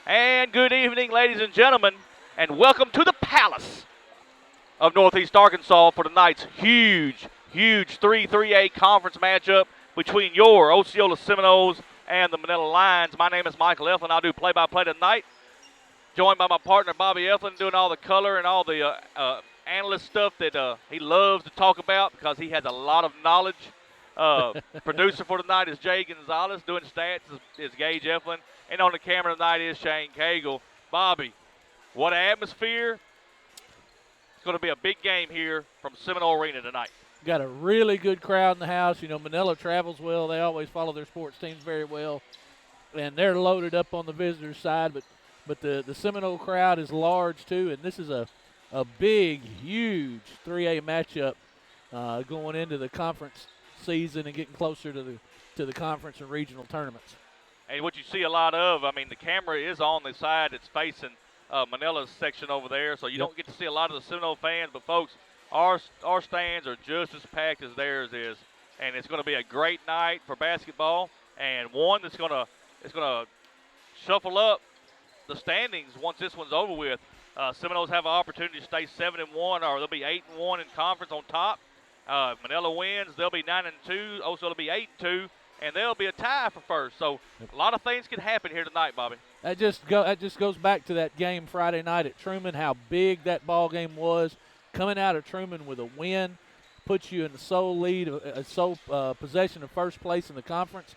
And good evening, ladies and gentlemen, and welcome to the Palace of Northeast Arkansas for tonight's huge 3-3A conference matchup between your Osceola Seminoles and the Manila Lions. My name is Michael Eflin. I'll do play-by-play tonight, joined by my partner Bobby Eflin, doing all the color and all the analyst stuff that he loves to talk about because he has a lot of knowledge. Producer for tonight is Jay Gonzalez. Doing stats is Gage Eflin. And on the camera tonight is Shane Cagle. Bobby, what atmosphere. It's going to be a big game here from Seminole Arena tonight. Got a really good crowd in the house. You know, Manila travels well. They always follow their sports teams very well. And they're loaded up on the visitors' side. But the Seminole crowd is large, too. And this is a big, huge 3A matchup going into the conference season and getting closer to the conference and regional tournaments. And what you see a lot of, I mean, the camera is on the side that's facing Manila's section over there, so you don't get to see a lot of the Seminole fans. But, folks, our stands are just as packed as theirs is, and it's going to be a great night for basketball, and one that's going to shuffle up the standings once this one's over with. Seminoles have an opportunity to stay 7-1, or they'll be 8-1 in conference on top. Manila wins, they'll be 9-2. Osceola will be 8-2. And there'll be a tie for first. So a lot of things can happen here tonight, Bobby. That just goes back to that game Friday night at Truman, how big that ball game was. Coming out of Truman with a win puts you in the sole lead, sole possession of first place in the conference.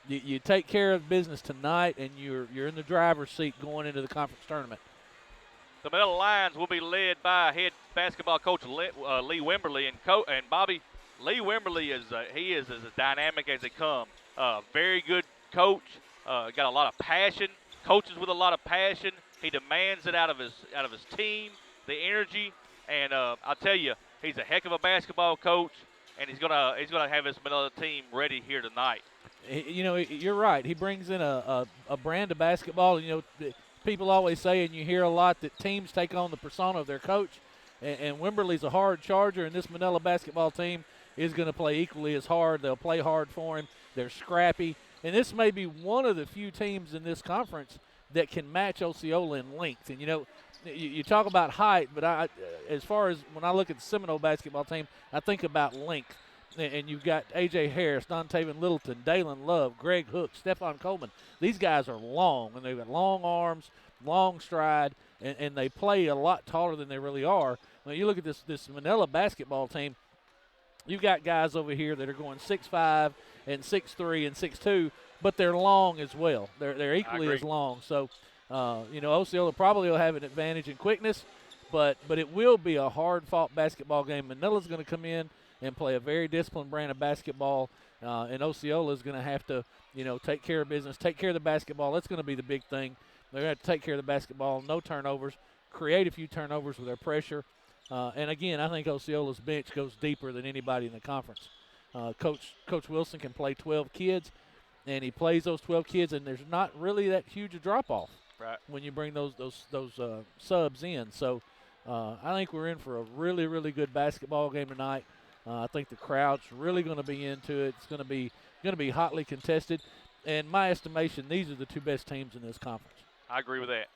You take care of business tonight, and you're in the driver's seat going into the conference tournament. The Manila Lions will be led by head basketball coach Lee Wimberly, and Bobby. Lee Wimberly is as dynamic as they come. Very good coach. Got a lot of passion. Coaches with a lot of passion. He demands it out of his team, the energy, and I'll tell you, he's a heck of a basketball coach, and he's gonna have his Manila team ready here tonight. You know, you're right. He brings in a brand of basketball. You know, people always say, and you hear a lot, that teams take on the persona of their coach, and Wimberly's a hard charger, and this Manila basketball team is going to play equally as hard. They'll play hard for him. They're scrappy. And this may be one of the few teams in this conference that can match Osceola in length. And, you know, you talk about height, but as far as when I look at the Seminole basketball team, I think about length. And you've got A.J. Harris, Dontavian Littleton, Dalen Love, Greg Hook, Stephon Coleman. These guys are long, and they've got long arms. long stride, and they play a lot taller than they really are. When you look at this Manila basketball team, you've got guys over here that are going 6'5" and 6'3" and 6'2", but they're long as well. They're equally as long. So, Osceola probably will have an advantage in quickness, but it will be a hard-fought basketball game. Manila's going to come in and play a very disciplined brand of basketball, and Osceola is going to have to, take care of business, take care of the basketball. That's going to be the big thing. They're going to have to take care of the basketball, no turnovers, create a few turnovers with their pressure. And again, I think Osceola's bench goes deeper than anybody in the conference. Coach Wilson can play 12 kids, and he plays those 12 kids, and there's not really that huge a drop off when you bring those subs in. So I think we're in for a really, really good basketball game tonight. I think the crowd's really going to be into it. It's going to be hotly contested. And my estimation, these are the two best teams in this conference. I agree with that.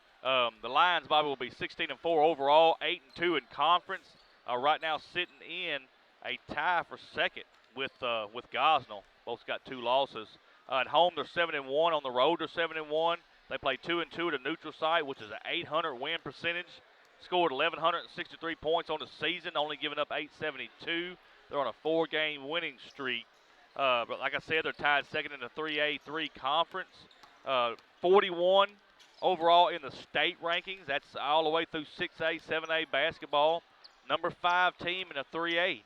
The Lions, Bobby, will be 16-4 overall, 8-2 in conference. Right now, sitting in a tie for second with Gosnell. Both got 2 losses. At home, they're 7-1. On the road, they're 7-1. They play 2-2 at a neutral site, which is an 800 win percentage. Scored 1,163 points on the season, only giving up 872. They're on a 4-game winning streak. But like I said, they're tied second in the 3A3 conference. 41 overall in the state rankings. That's all the way through 6A, 7A basketball. Number 5 team in the 3A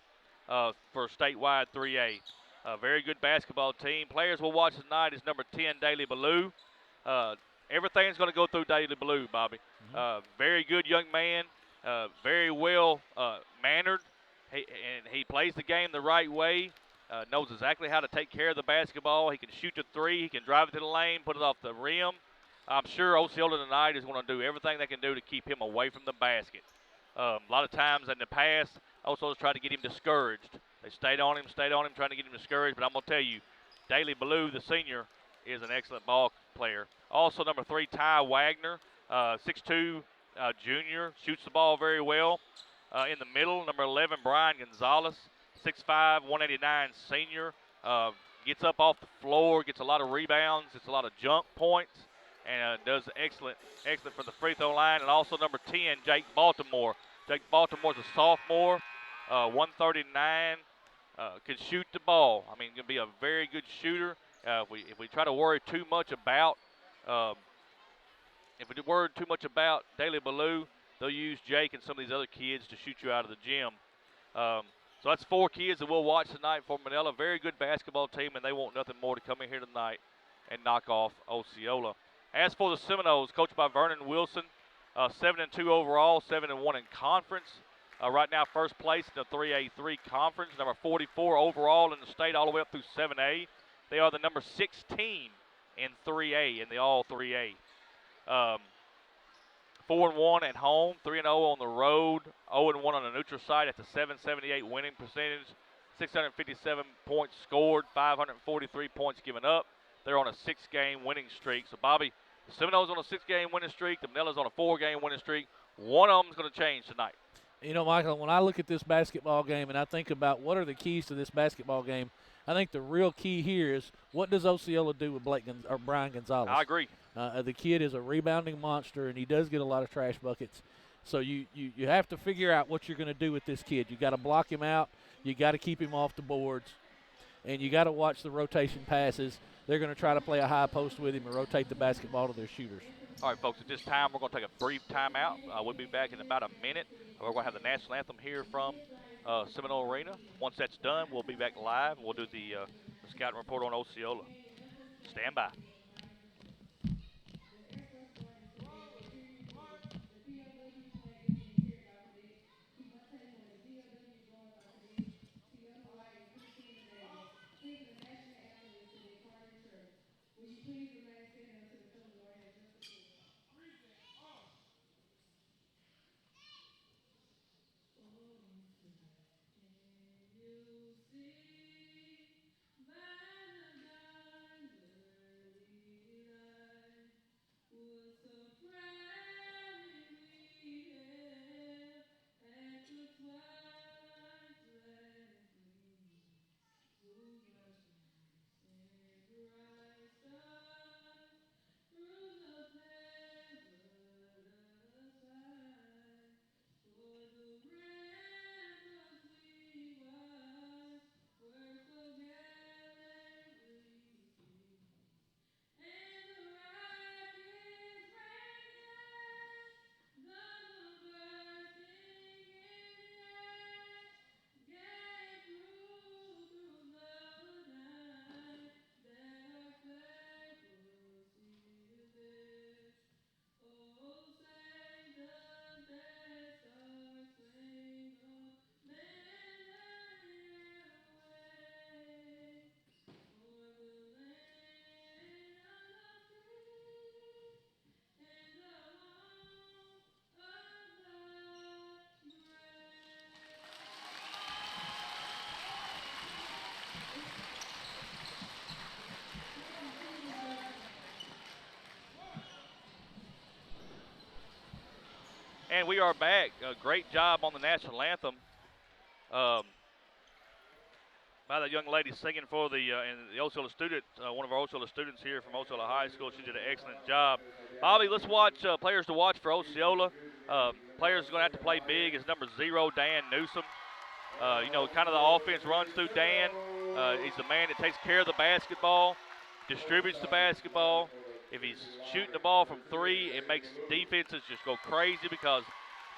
for statewide 3A. A very good basketball team. Players we'll watch tonight is number 10, Daley Ballou. Everything's going to go through Daley Ballou, Bobby. Very good young man, very well mannered. He plays the game the right way. Knows exactly how to take care of the basketball. He can shoot the 3. He can drive it to the lane, put it off the rim. I'm sure Osceola tonight is going to do everything they can do to keep him away from the basket. A lot of times in the past, Osceola's tried to get him discouraged. They stayed on him, trying to get him discouraged. But I'm going to tell you, Daley Ballou, the senior, is an excellent ball player. Also, number 3, Ty Wagner, 6'2", junior, shoots the ball very well. In the middle, number 11, Brian Gonzalez, 6'5", 189 senior. Gets up off the floor, gets a lot of rebounds, gets a lot of jump points, and does excellent from the free throw line. And also number 10, Jake Baltimore. Jake Baltimore's a sophomore, 139, can shoot the ball. I mean, can be a very good shooter. If we try to worry too much about Daley Ballou, they'll use Jake and some of these other kids to shoot you out of the gym. So that's 4 kids that we'll watch tonight for Manila. Very good basketball team, and they want nothing more to come in here tonight and knock off Osceola. As for the Seminoles, coached by Vernon Wilson, 7-2 overall, 7-1 in conference. Right now, first place in the 3A3 conference, number 44 overall in the state, all the way up through 7A. They are the number 16 in 3A, in the all 3A. 4-1 at home, 3-0 on the road, 0-1 on the neutral site. That's a 778 winning percentage, 657 points scored, 543 points given up. They're on a 6-game winning streak. So, Bobby, the Seminoles on a 6-game winning streak. The Manila's on a 4-game winning streak. One of them is going to change tonight. Michael, when I look at this basketball game and I think about what are the keys to this basketball game, I think the real key here is what does Osceola do with Brian Gonzalez? I agree. The kid is a rebounding monster, and he does get a lot of trash buckets. So you have to figure out what you're going to do with this kid. You got to block him out. You got to keep him off the boards, and you got to watch the rotation passes. They're going to try to play a high post with him and rotate the basketball to their shooters. All right, folks, at this time, we're going to take a brief timeout. We'll be back in about a minute. We're going to have the national anthem here from Seminole Arena. Once that's done, we'll be back live, and we'll do the scouting report on Osceola. Stand by. And we are back. Great job on the national anthem um, by that young lady singing for the Osceola student, one of our Osceola students here from Osceola High School. She did an excellent job. Bobby, let's watch players to watch for Osceola. Players going to have to play big is number 0, Dan Newsom. Kind of the offense runs through Dan. He's the man that takes care of the basketball, distributes the basketball. If he's shooting the ball from 3, it makes defenses just go crazy because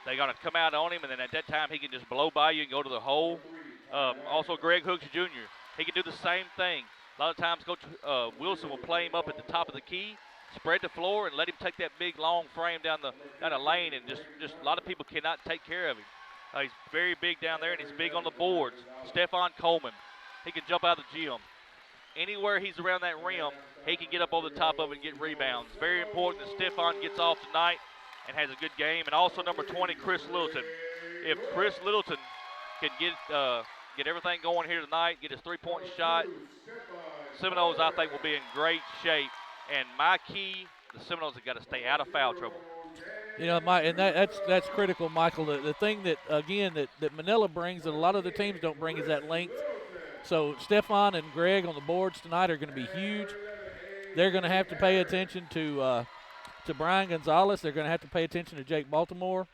they're going to come out on him, and then at that time he can just blow by you and go to the hole. Also, Greg Hooks Jr., he can do the same thing. A lot of times Coach Wilson will play him up at the top of the key, spread the floor, and let him take that big, long frame down the lane, and just a lot of people cannot take care of him. He's very big down there, and he's big on the boards. Stephon Coleman, he can jump out of the gym. Anywhere he's around that rim, he can get up over the top of it and get rebounds. Very important that Stephon gets off tonight and has a good game. And also number 20, Chris Littleton. If Chris Littleton can get everything going here tonight, get his three-point shot, Seminoles, I think, will be in great shape. And my key, the Seminoles have got to stay out of foul trouble. That's critical, Michael. The thing that, again, that Manila brings that a lot of the teams don't bring is that length. So Stephon and Greg on the boards tonight are going to be huge. They're going to have to pay attention to Brian Gonzalez. They're going to have to pay attention to Jake Baltimore.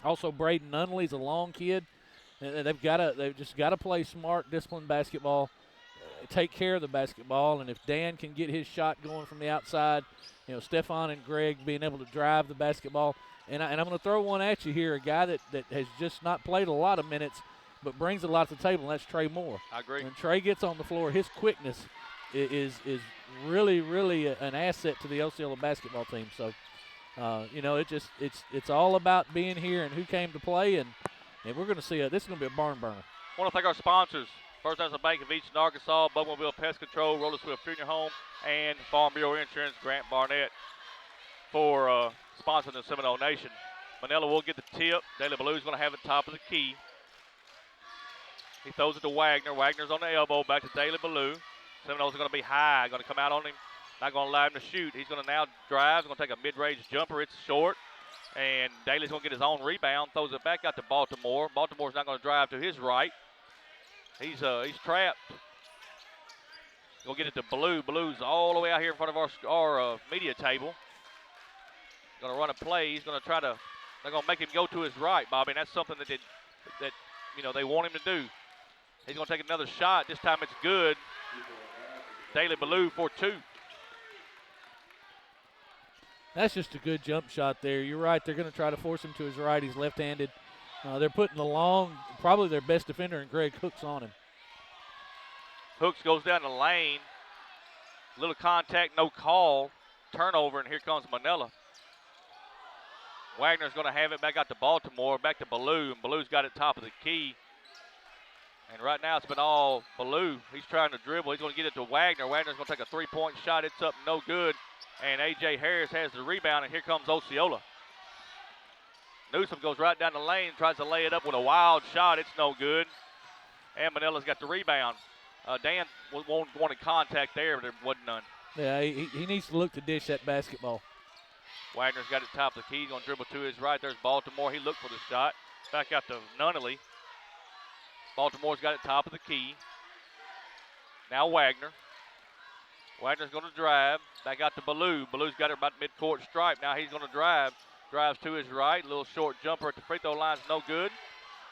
Also, Braden Nunley's a long kid. They've just got to play smart, disciplined basketball, take care of the basketball, and if Dan can get his shot going from the outside, Stephon and Greg being able to drive the basketball. And I'm going to throw one at you here, a guy that has just not played a lot of minutes but brings a lot to the table, and that's Trey Moore. I agree. When Trey gets on the floor, his quickness is really, really an asset to the Osceola basketball team. So, it's all about being here and who came to play, and we're going to see this is going to be a barn burner. I want to thank our sponsors, First National Bank of Eastern Arkansas, Bugmobile Pest Control, Roller Swift Funeral Home, and Farm Bureau Insurance, Grant Barnett, for sponsoring the Seminole Nation. Manila will get the tip. Daily Blue's going to have it top of the key. He throws it to Wagner. Wagner's on the elbow, back to Daily Blue. Seminoles are going to be high, going to come out on him. Not going to allow him to shoot. He's going to now drive. He's going to take a mid-range jumper. It's short. And Daly's going to get his own rebound, throws it back out to Baltimore. Baltimore's not going to drive to his right. He's trapped. Going to get it to Blue. Blue's all the way out here in front of our media table. Going to run a play. He's going to they're going to make him go to his right, Bobby, and that's something that they want him to do. He's going to take another shot. This time it's good. Daily Blue for 2. That's just a good jump shot there. You're right. They're going to try to force him to his right. He's left-handed. They're putting probably their best defender, and Greg Hooks on him. Hooks goes down the lane. Little contact, no call. Turnover, and here comes Manila. Wagner's going to have it back out to Baltimore, back to Ballou, and Ballou's got it top of the key. And right now it's been all Ballou. He's trying to dribble. He's going to get it to Wagner. Wagner's going to take a three-point shot. It's up, no good. And A.J. Harris has the rebound, and here comes Osceola. Newsom goes right down the lane, tries to lay it up with a wild shot. It's no good. And Manila's got the rebound. Dan wanted contact there, but there wasn't none. Yeah, he needs to look to dish that basketball. Wagner's got it top of the key. He's going to dribble to his right. There's Baltimore. He looked for the shot. Back out to Nunnally. Baltimore's got it top of the key. Now Wagner. Wagner's going to drive. Back out to Ballou. Ballou's got it about midcourt stripe. Now he's going to drive. Drives to his right. Little short jumper at the free throw line's no good.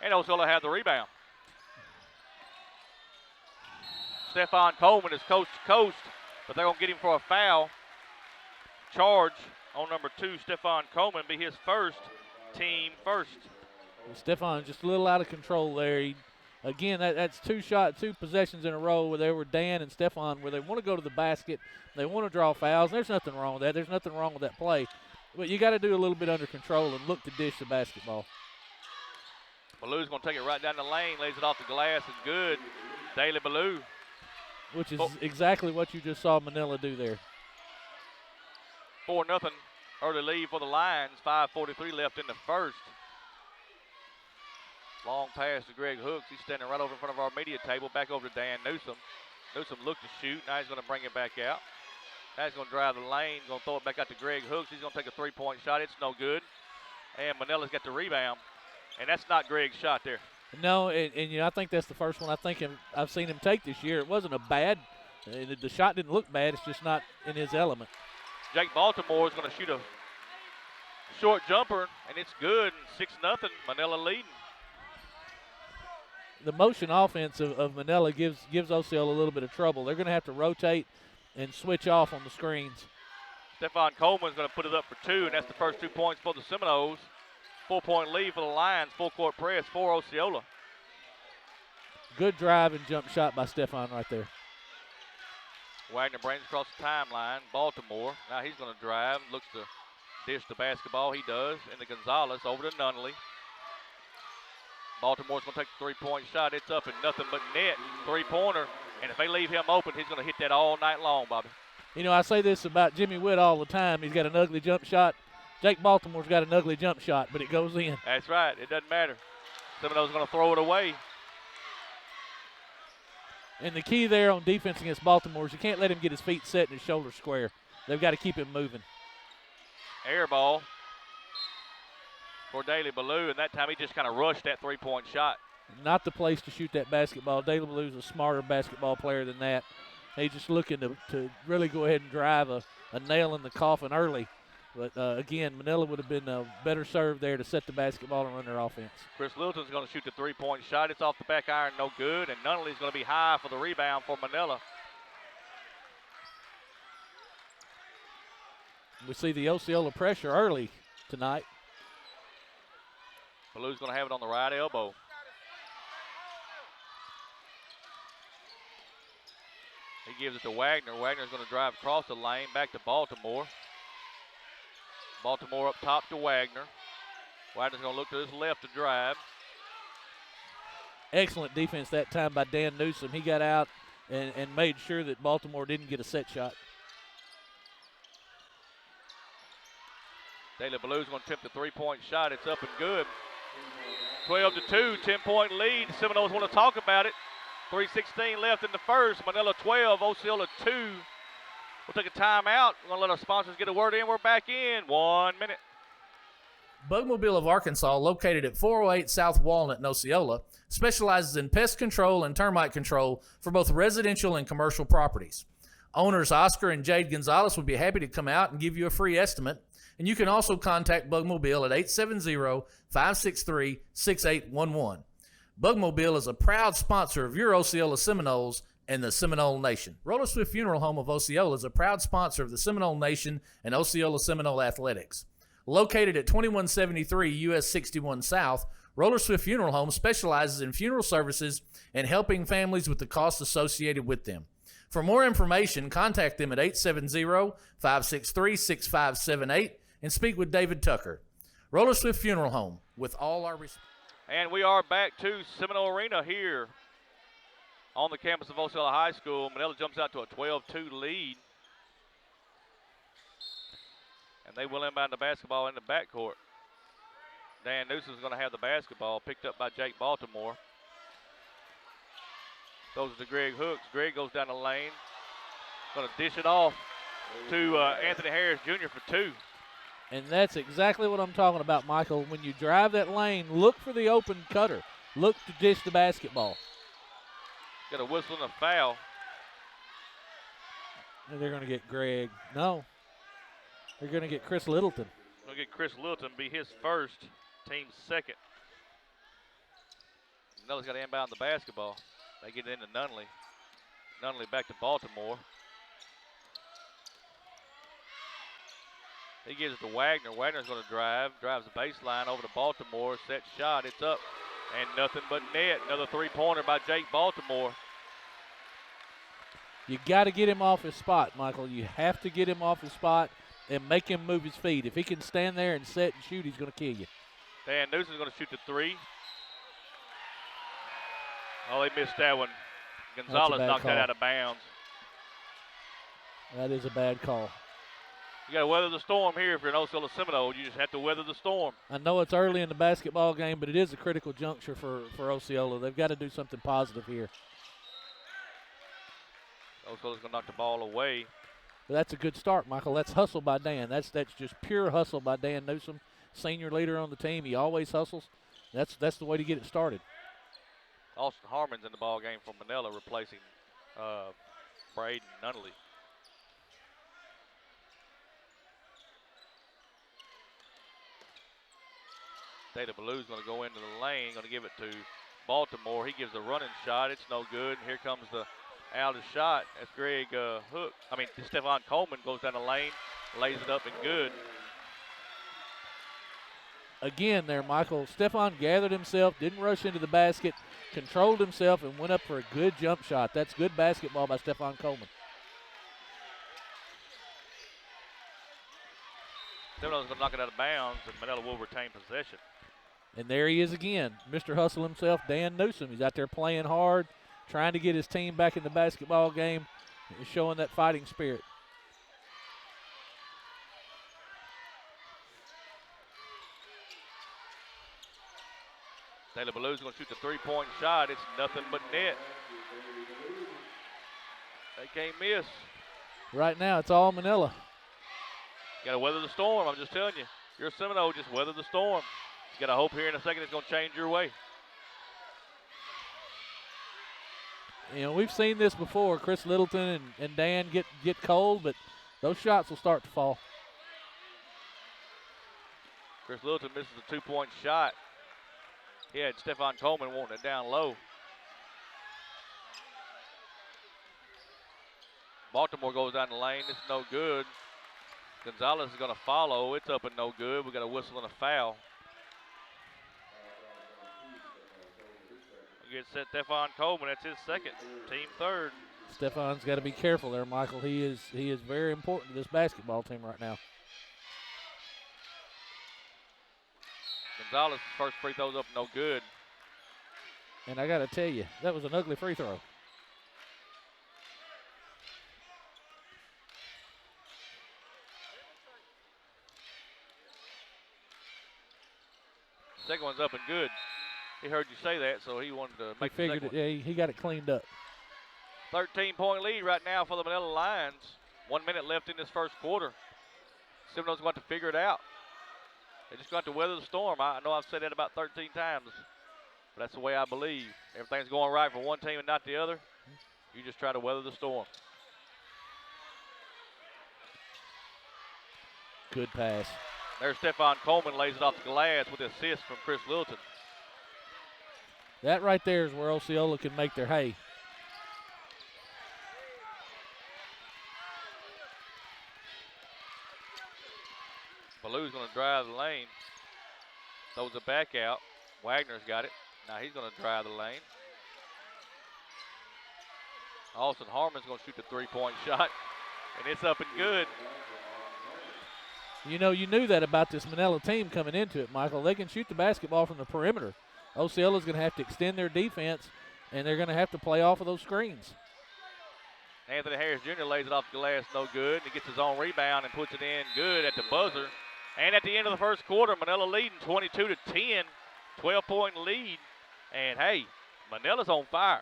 And Osceola have the rebound. Stephon Coleman is coast to coast, but they're going to get him for a foul. Charge on number 2, Stephon Coleman, be his first, team first. Stephon just a little out of control there. Again, that's two possessions in a row where they were Dan and Stephon, where they want to go to the basket, they want to draw fouls. There's nothing wrong with that. There's nothing wrong with that play. But you got to do a little bit under control and look to dish the basketball. Ballou's going to take it right down the lane, lays it off the glass, and good. Daly Ballou. Which is exactly what you just saw Manila do there. 4-0 early lead for the Lions. 5:43 left in the first. Long pass to Greg Hooks. He's standing right over in front of our media table. Back over to Dan Newsom. Newsom looked to shoot. Now he's going to bring it back out. Now he's going to drive the lane. Going to throw it back out to Greg Hooks. He's going to take a three-point shot. It's no good. And Manila's got the rebound. And that's not Greg's shot there. No, and I think that's the first one I've seen him take this year. It wasn't a bad, the shot didn't look bad. It's just not in his element. Jake Baltimore is going to shoot a short jumper, and it's good. 6-0, Manila leading. The motion offense of Manila gives Osceola a little bit of trouble. They're going to have to rotate and switch off on the screens. Stephon Coleman's going to put it up for 2, and that's the first 2 points for the Seminoles. 4-point lead for the Lions, full court press for Osceola. Good drive and jump shot by Stephon right there. Wagner brings across the timeline. Baltimore, now he's going to drive, looks to dish the basketball. He does into Gonzalez, over to Nunley. Baltimore's going to take the 3-point shot. It's up and nothing but net, 3-pointer. And if they leave him open, he's going to hit that all night long, Bobby. You know, I say this about Jimmy Witt all the time. He's got an ugly jump shot. Jake Baltimore's got an ugly jump shot, but it goes in. That's right. It doesn't matter. Seminoles going to throw it away. And the key there on defense against Baltimore is you can't let him get his feet set and his shoulders square. They've got to keep him moving. Air ball for Daley Ballou, and that time he just kind of rushed that 3-point shot. Not the place to shoot that basketball. Daley Ballou's a smarter basketball player than that. He's just looking to really go ahead and drive a nail in the coffin early. But, again, Manila would have been a better serve there to set the basketball and run their offense. Chris Littleton's going to shoot the 3-point shot. It's off the back iron, no good. And Nunley's going to be high for the rebound for Manila. We see the Osceola pressure early tonight. Ballou's going to have it on the right elbow. He gives it to Wagner. Wagner's going to drive across the lane, back to Baltimore. Baltimore up top to Wagner. Wagner's going to look to his left to drive. Excellent defense that time by Dan Newsom. He got out and made sure that Baltimore didn't get a set shot. Daley Ballou's going to attempt the 3-point shot. It's up and good. 12-2, 10-point lead. The Seminoles want to talk about it. 3:16 left in the first. Manila 12, Osceola 2. We'll take a timeout. We're going to let our sponsors get a word in. We're back in 1 minute. Bugmobile of Arkansas, located at 408 South Walnut in Osceola, specializes in pest control and termite control for both residential and commercial properties. Owners Oscar and Jade Gonzalez would be happy to come out and give you a free estimate, and you can also contact Bugmobile at 870-563-6811. Bugmobile is a proud sponsor of your Osceola Seminoles and the Seminole Nation. Roller Swift Funeral Home of Osceola is a proud sponsor of the Seminole Nation and Osceola Seminole Athletics. Located at 2173 US 61 South, Roller Swift Funeral Home specializes in funeral services and helping families with the costs associated with them. For more information, contact them at 870-563-6578 and speak with David Tucker. Roller Swift Funeral Home, with all our respect. And we are back to Seminole Arena here on the campus of Osceola High School. Manila jumps out to a 12-2 lead. And they will inbound the basketball in the backcourt. Dan Newsom's going to have the basketball picked up by Jake Baltimore. Throws it to Greg Hooks. Greg goes down the lane. Going to dish it off to Anthony Harris Jr. for 2. And that's exactly what I'm talking about, Michael. When you drive that lane, look for the open cutter. Look to dish the basketball. Got a whistle and a foul. And they're going to get Greg. No. They're going to get Chris Littleton. Going to get Chris Littleton, be his first, team's second. Manila's got to inbound the basketball. They get it into Nunley. Nunley back to Baltimore. He gives it to Wagner. Wagner's going to drives the baseline over to Baltimore. Set shot, it's up, and nothing but net. Another 3-pointer by Jake Baltimore. You got to get him off his spot, Michael. You have to get him off his spot and make him move his feet. If he can stand there and set and shoot, he's going to kill you. Dan Newsom's going to shoot the 3. Oh, they missed that one. Gonzalez knocked that out of bounds. That is a bad call. You got to weather the storm here if you're an Osceola Seminole. You just have to weather the storm. I know it's early in the basketball game, but it is a critical juncture for Osceola. They've got to do something positive here. Osceola's going to knock the ball away. But that's a good start, Michael. That's hustle by Dan. That's just pure hustle by Dan Newsom. senior leader on the team. He always hustles. That's the way to get it started. Austin Harmon's in the ball game for Manila, replacing Braden Nunnally. Data Ballew's going to go into the lane, going to give it to Baltimore. He gives a running shot. It's no good. And here comes the out of shot. That's Greg Hook. Stephon Coleman goes down the lane, lays it up and good. Again there, Michael, Stephon gathered himself, didn't rush into the basket, controlled himself, and went up for a good jump shot. That's good basketball by Stephon Coleman. Seminoles going to knock it out of bounds, and Manila will retain possession. And there he is again, Mr. Hustle himself, Dan Newsom. He's out there playing hard, trying to get his team back in the basketball game, showing that fighting spirit. Taylor Ballew's going to shoot the three-point shot. It's nothing but net. They can't miss. Right now, it's all Manila. You got to weather the storm. I'm just telling you. You're a Seminole, just weather the storm. You got to hope here in a second it's going to change your way. You know, we've seen this before. Chris Littleton and Dan get cold, but those shots will start to fall. Chris Littleton misses a two-point shot. He had Stephon Coleman wanting it down low. Baltimore goes down the lane. It's no good. Gonzalez is going to follow. It's up and no good. We got a whistle and a foul. Against Stephon Coleman. That's his second. Team third. Stephon's got to be careful there, Michael. He is very important to this basketball team right now. Gonzalez' first free throw's up no good. And I got to tell you, that was an ugly free throw. Second one's up and good. He heard you say that, so he wanted to make the second one. Yeah, he got it cleaned up. 13-point lead right now for the Manila Lions. 1 minute left in this first quarter. Seminoles going to have to figure it out. They just got to weather the storm. I know I've said that about 13 times, but that's the way I believe. Everything's going right for one team and not the other. You just try to weather the storm. Good pass. There's Stephon Coleman, lays it off the glass with the assist from Chris Littleton. That right there is where Osceola can make their hay. Ballew's going to drive the lane. Throws it back out. Wagner's got it. Now he's going to drive the lane. Austin Harmon's going to shoot the three-point shot, and it's up and good. You know, you knew that about this Manila team coming into it, Michael. They can shoot the basketball from the perimeter. Osceola's going to have to extend their defense, and they're going to have to play off of those screens. Anthony Harris Jr. lays it off the glass, no good. He gets his own rebound and puts it in good at the buzzer. And at the end of the first quarter, Manila leading 22-10, 12-point lead. And, hey, Manila's on fire.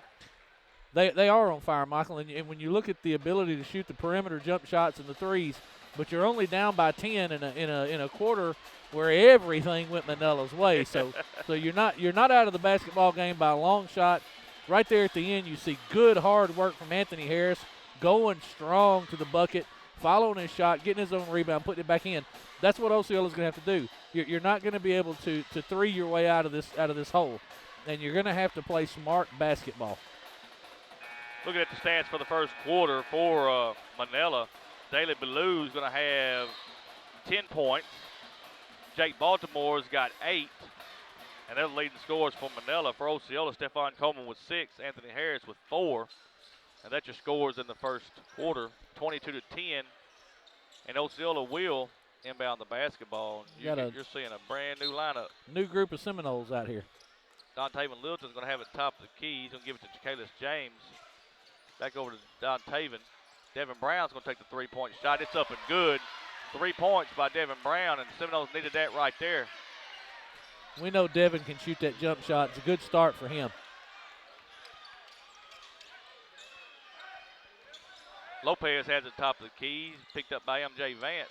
They are on fire, Michael. And when you look at the ability to shoot the perimeter jump shots and the threes, but you're only down by 10 in a quarter where everything went Manila's way. So you're not out of the basketball game by a long shot. Right there at the end, you see good hard work from Anthony Harris, going strong to the bucket, following his shot, getting his own rebound, putting it back in. That's what Osceola's going to have to do. You're not going to be able to three your way out of this hole, and you're going to have to play smart basketball. Looking at the stats for the first quarter for Manila, Daley Ballew's going to have 10 points. Jake Baltimore's got 8. And they're the leading scorers for Manila. For Osceola, Stephon Coleman with 6, Anthony Harris with 4. And that's your scores in the first quarter, 22-10. And Osceola will inbound the basketball. You're seeing a brand new lineup. New group of Seminoles out here. Dontaven Littleton's going to have it top of the key. He's going to give it to Kalis James. Back over to Dontaven. Devin Brown's going to take the three-point shot. It's up and good. 3 points by Devin Brown, and Seminoles needed that right there. We know Devin can shoot that jump shot. It's a good start for him. Lopez has it top of the keys, picked up by M.J. Vance.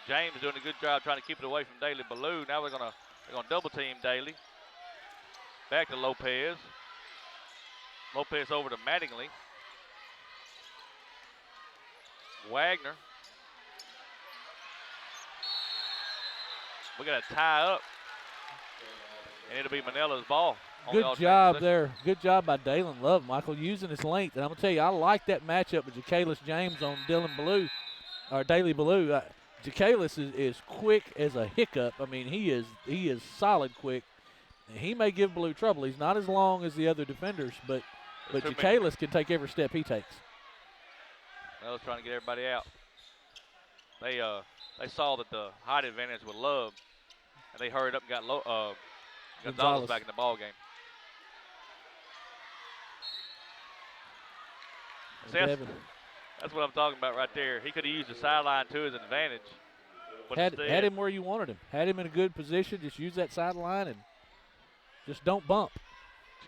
James doing a good job trying to keep it away from Daly Ballou. Now they're gonna double team Daly. Back to Lopez. Lopez over to Mattingly. Wagner. We got to tie up, and it'll be Manila's ball. Good job there. Good job by Dalen Love, Michael, using his length. And I'm going to tell you, I like that matchup with Ja'Kalis James on Dylan Ballou, or Daly Ballou. Ja'Kalis is quick as a hiccup. I mean, he is solid quick. He may give Ballou trouble. He's not as long as the other defenders, but Ja'Kalis can take every step he takes. Manila's trying to get everybody out. They saw that the height advantage with Love, and they hurried up and got Gonzalez back in the ball game. See, that's what I'm talking about right there. He could have used the sideline to his advantage. But had him where you wanted him. Had him in a good position. Just use that sideline and just don't bump.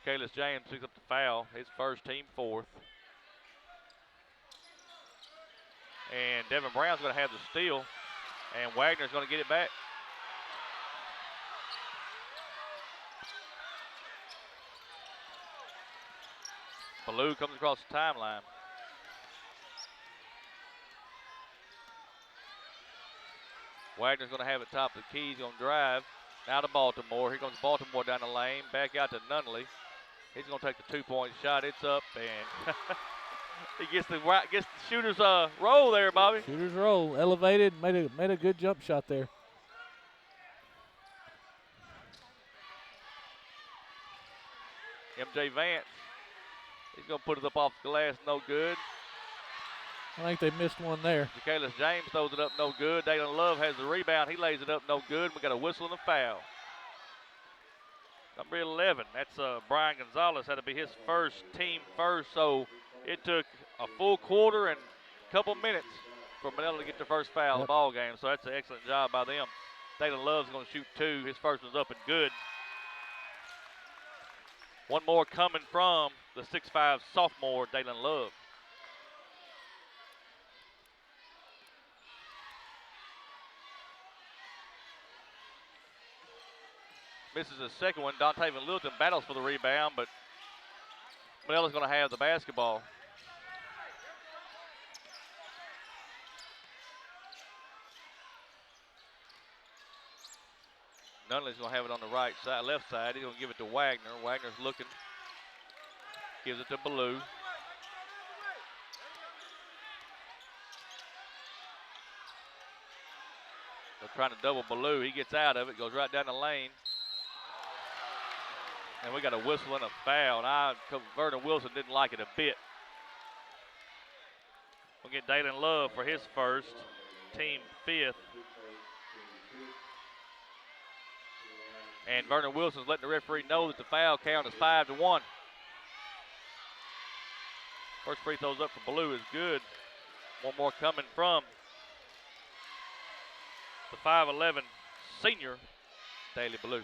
Ja'Kalis James picks up the foul. His first, team fourth. And Devin Brown's going to have the steal. And Wagner's going to get it back. Ballou comes across the timeline. Wagner's going to have it top of the key. He's going to drive. Now to Baltimore. Here comes Baltimore down the lane. Back out to Nunley. He's going to take the 2-point shot. It's up, and he gets the shooter's roll there, Bobby. Shooter's roll. Elevated. Made a good jump shot there. MJ Vance. He's going to put it up off the glass. No good. I think they missed one there. Ja'Kalis James throws it up, no good. Dalen Love has the rebound. He lays it up, no good. We got a whistle and a foul. Number 11, that's Brian Gonzalez. Had to be his first, team first. So it took a full quarter and a couple minutes for Manila to get their first foul of the ball game. So that's an excellent job by them. Dalen Love's going to shoot 2. His first one's up and good. One more coming from the 6'5" sophomore, Dalen Love. Misses his second one. Dontavian Littleton battles for the rebound, but Manila's going to have the basketball. Nunley's going to have it on the right side, left side. He's going to give it to Wagner. Wagner's looking. Gives it to Ballou. They're trying to double Ballou. He gets out of it, goes right down the lane. And we got a whistle and a foul. And Vernon Wilson didn't like it a bit. We'll get Dalen Love for his first, team 5th. And Vernon Wilson's letting the referee know that the foul count is 5-1. First free throws up for Ballou is good. One more coming from the 5'11" senior, Daly Ballou.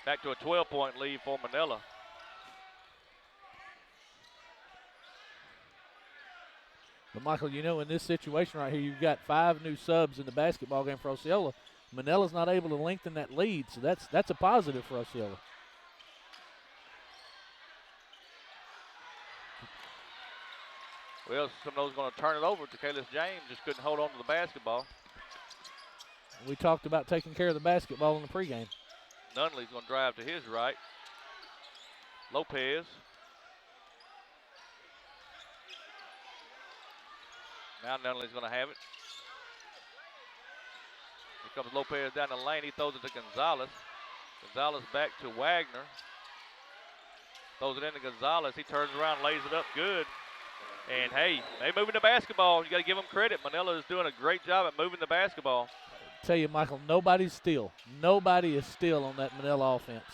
Back to a 12-point lead for Manila. But, Michael, you know, in this situation right here, you've got 5 new subs in the basketball game for Osceola. Manila's not able to lengthen that lead, so that's a positive for Osceola. Well, Seminoles going to turn it over to Ja'Kalis James. Just couldn't hold on to the basketball. We talked about taking care of the basketball in the pregame. Nunley's going to drive to his right. Lopez. Now Nunley's going to have it. Here comes Lopez down the lane. He throws it to Gonzalez. Gonzalez back to Wagner. Throws it into Gonzalez. He turns around, lays it up good. And, hey, they moving the basketball. You got to give them credit. Manila is doing a great job at moving the basketball. Tell you, Michael, nobody's still. Nobody is still on that Manila offense.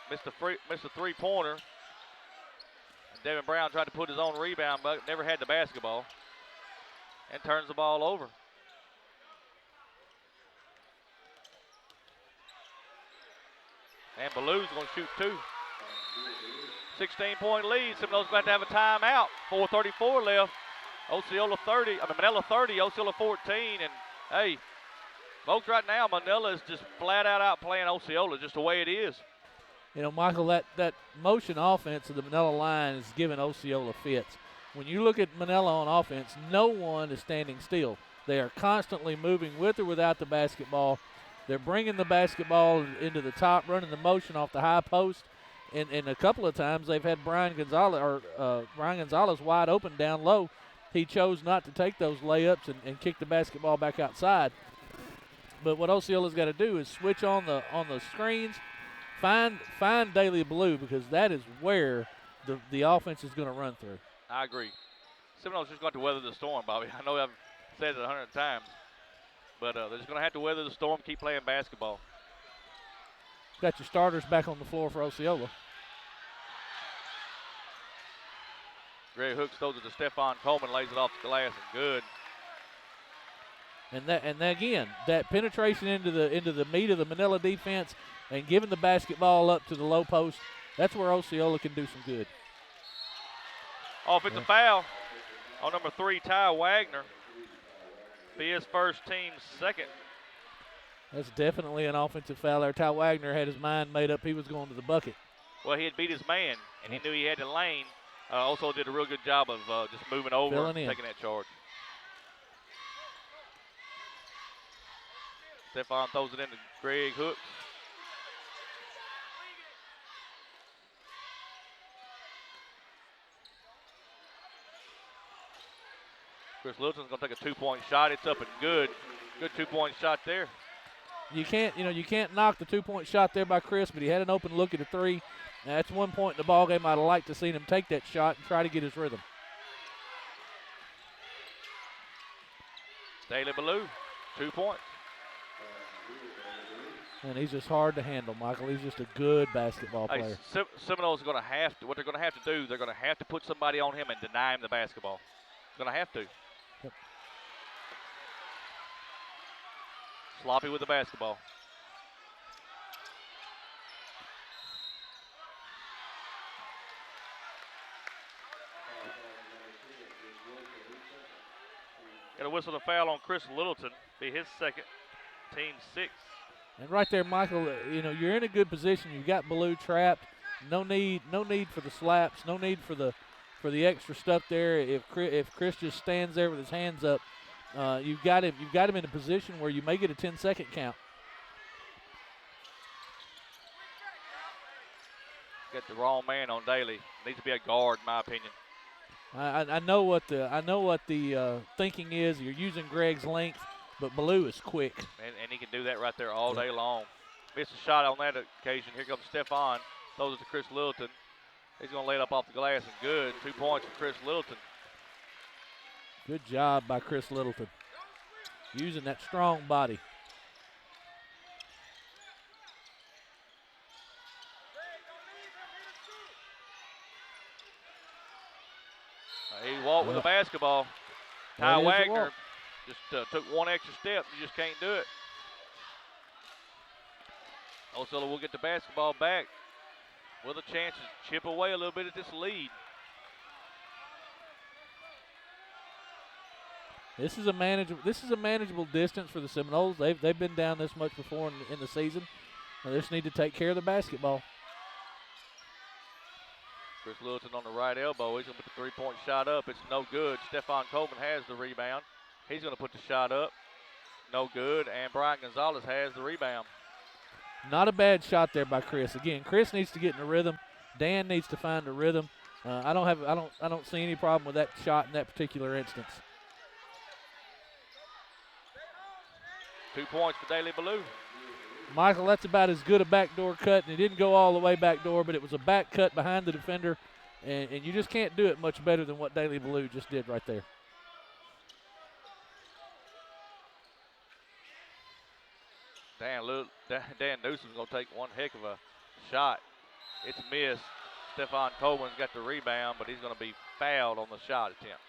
Missed a three-pointer. And Devin Brown tried to put his own rebound, but never had the basketball. And turns the ball over. And Ballou's going to shoot 2. 16-point lead. Seminoles going to have a timeout. 4:34 left. Manila 30, Osceola 14. And, hey, folks, right now, Manila is just flat out outplaying Osceola, just the way it is. You know, Michael, that motion offense of the Manila line is giving Osceola fits. When you look at Manila on offense, no one is standing still. They are constantly moving with or without the basketball. They're bringing the basketball into the top, running the motion off the high post. And a couple of times they've had Brian Gonzalez wide open down low. He chose not to take those layups and kick the basketball back outside. But what Osceola's got to do is switch on the screens, find Daily Blue, because that is where the offense is going to run through. I agree. Seminoles just going to weather the storm, Bobby. I know I've said it 100 times, but they're just going to have to weather the storm, keep playing basketball. Got your starters back on the floor for Osceola. Greg Hooks throws it to Stephon Coleman, lays it off the glass, and good. And again, that penetration into the meat of the Manila defense and giving the basketball up to the low post, that's where Osceola can do some good. Offensive foul on number 3, Ty Wagner. Be his first, team's second. That's definitely an offensive foul there. Ty Wagner had his mind made up he was going to the bucket. Well, he had beat his man, and he knew he had the lane. Also did a real good job of just moving over and taking that charge. Stephon throws it into Greg Hooks. Chris Littleton's going to take a 2-point shot. It's up and good. Good 2-point shot there. You can't knock the 2-point shot there by Chris, but he had an open look at a 3. Now, that's one point in the ball game I'd have liked to see him take that shot and try to get his rhythm. Daily Ballou, 2 points. And he's just hard to handle, Michael. He's just a good basketball player. Seminoles are going to have to, what they're going to have to do, they're going to have to put somebody on him and deny him the basketball. They're going to have to. Yep. Sloppy with the basketball. Got a whistle to foul on Chris Littleton. Be his second, team 6. And right there, Michael, you're in a good position. You've got Ballou trapped. No need for the slaps. No need for the extra stuff there. If Chris just stands there with his hands up, you've got him in a position where you may get a 10-second count. Got the wrong man on Daly. Needs to be a guard, in my opinion. I know what the thinking is. You're using Greg's length, but Ballou is quick. And he can do that right there all day long. Missed a shot on that occasion. Here comes Stephon. Throws it to Chris Littleton. He's going to lay it up off the glass and good. 2 points for Chris Littleton. Good job by Chris Littleton. Using that strong body. He walked with the basketball. Ty Wagner just took one extra step. You just can't do it. Osceola will get the basketball back with a chance to chip away a little bit at this lead. This is a manageable distance for the Seminoles. They've been down this much before in the season. They just need to take care of the basketball. Chris Littleton on the right elbow. He's going to put the 3-point shot up. It's no good. Stephon Coleman has the rebound. He's going to put the shot up. No good. And Brian Gonzalez has the rebound. Not a bad shot there by Chris. Again, Chris needs to get in a rhythm. Dan needs to find a rhythm. I don't see any problem with that shot in that particular instance. 2 points for Daly Ballou. Michael, that's about as good a backdoor cut, and it didn't go all the way backdoor, but it was a back cut behind the defender, and you just can't do it much better than what Daly Ballou just did right there. Dan Newsom's going to take one heck of a shot. It's missed. Stephon Coleman's got the rebound, but he's going to be fouled on the shot attempt.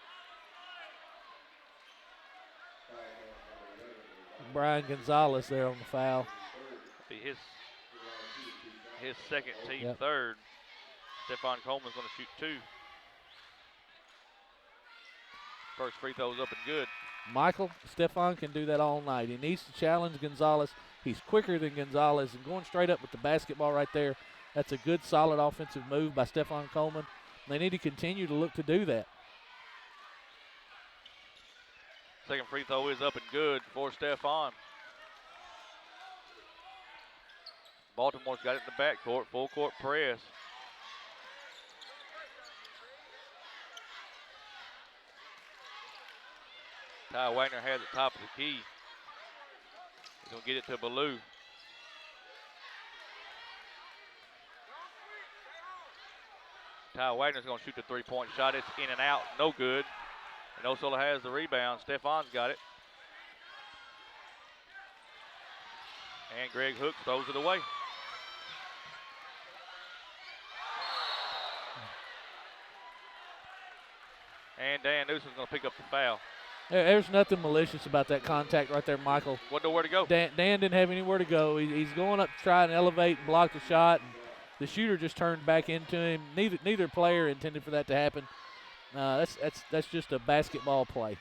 Brian Gonzalez there on the foul. Be his second, team third. Stephon Coleman's going to shoot 2. First free throw's up and good. Michael, Stephon can do that all night. He needs to challenge Gonzalez. He's quicker than Gonzalez, and going straight up with the basketball right there, that's a good, solid offensive move by Stephon Coleman. They need to continue to look to do that. Second free throw is up and good for Stephon. Baltimore's got it in the backcourt, full court press. Ty Wagner has the top of the key. He's going to get it to Ballou. Ty Wagner's going to shoot the three-point shot. It's in and out, no good. And Osceola has the rebound. Stephon's got it. And Greg Hooks throws it away. And Dan Newsom's going to pick up the foul. There's nothing malicious about that contact right there, Michael. Wasn't nowhere to go. Dan didn't have anywhere to go. He's going up to try and elevate and block the shot. And the shooter just turned back into him. Neither player intended for that to happen. That's just a basketball play.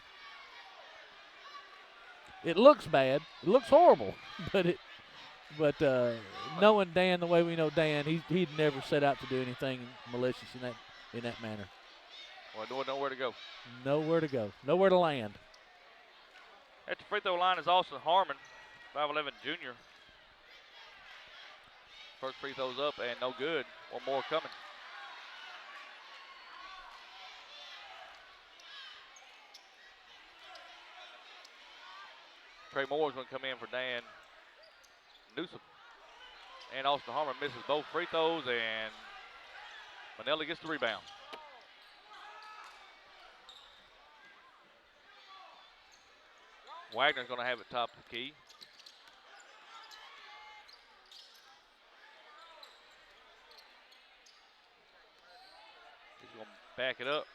It looks bad. It looks horrible. But knowing Dan the way we know Dan, he'd never set out to do anything malicious in that manner. Well, nowhere to go. Nowhere to go. Nowhere to land. At the free throw line is Austin Harmon, 5'11" junior. First free throw's up and no good. One more coming. Trey Moore's going to come in for Dan Newsom. And Austin Harmon misses both free throws, and Manila gets the rebound. Wagner's going to have it top of the key. He's going to back it up.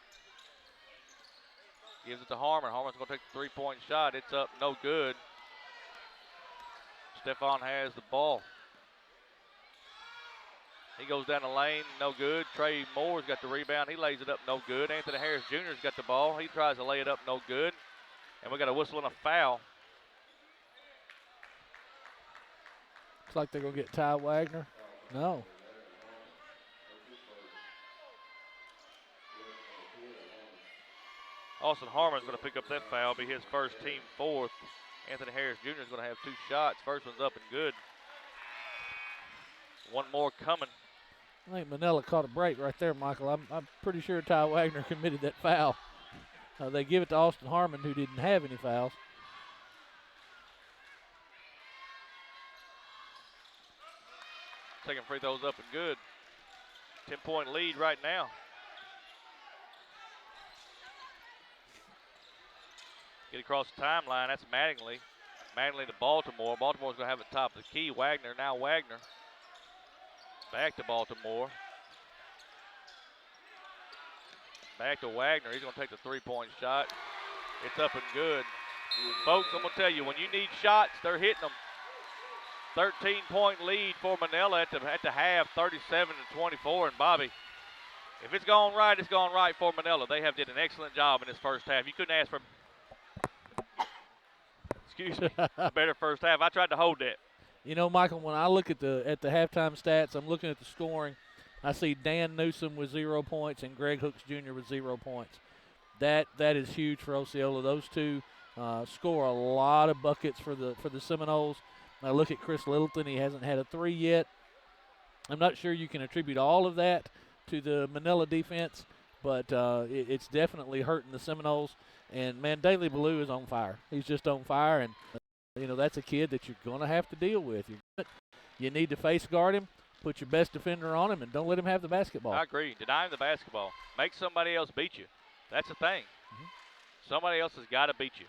Gives it to Harmon. Harmon's going to take the three-point shot. It's up, no good. Stephon has the ball. He goes down the lane, no good. Trey Moore's got the rebound. He lays it up, no good. Anthony Harris Jr.'s got the ball. He tries to lay it up, no good. And we got a whistle and a foul. Looks like they're going to get Ty Wagner. No. Austin Harmon's going to pick up that foul, be his first, team fourth. Anthony Harris Jr. is going to have 2 shots. First one's up and good. One more coming. I think Manila caught a break right there, Michael. I'm pretty sure Ty Wagner committed that foul. They give it to Austin Harmon, who didn't have any fouls. Second free throw's up and good. 10-point lead right now. Get across the timeline. That's Mattingly. Mattingly to Baltimore. Baltimore's going to have it top of the key. Wagner, now Wagner. Back to Baltimore. Back to Wagner. He's going to take the three-point shot. It's up and good. And folks, I'm going to tell you, when you need shots, they're hitting them. 13-point lead for Manila at the half, 37-24. And Bobby, if it's gone right, it's gone right for Manila. They have did an excellent job in this first half. You couldn't ask for, a better first half. I tried to hold that. You know, Michael, when I look at the halftime stats, I'm looking at the scoring. I see Dan Newsom with 0 points and Greg Hooks Jr. with 0 points. That is huge for Osceola. Those two score a lot of buckets for the Seminoles. Now look at Chris Littleton. He hasn't had a 3 yet. I'm not sure you can attribute all of that to the Manila defense, but it's definitely hurting the Seminoles. And, man, Daley Ballou is on fire. He's just on fire, and, you know, that's a kid that you're going to have to deal with. You need to face guard him, put your best defender on him, and don't let him have the basketball. I agree. Deny him the basketball. Make somebody else beat you. That's the thing. Mm-hmm. Somebody else has got to beat you.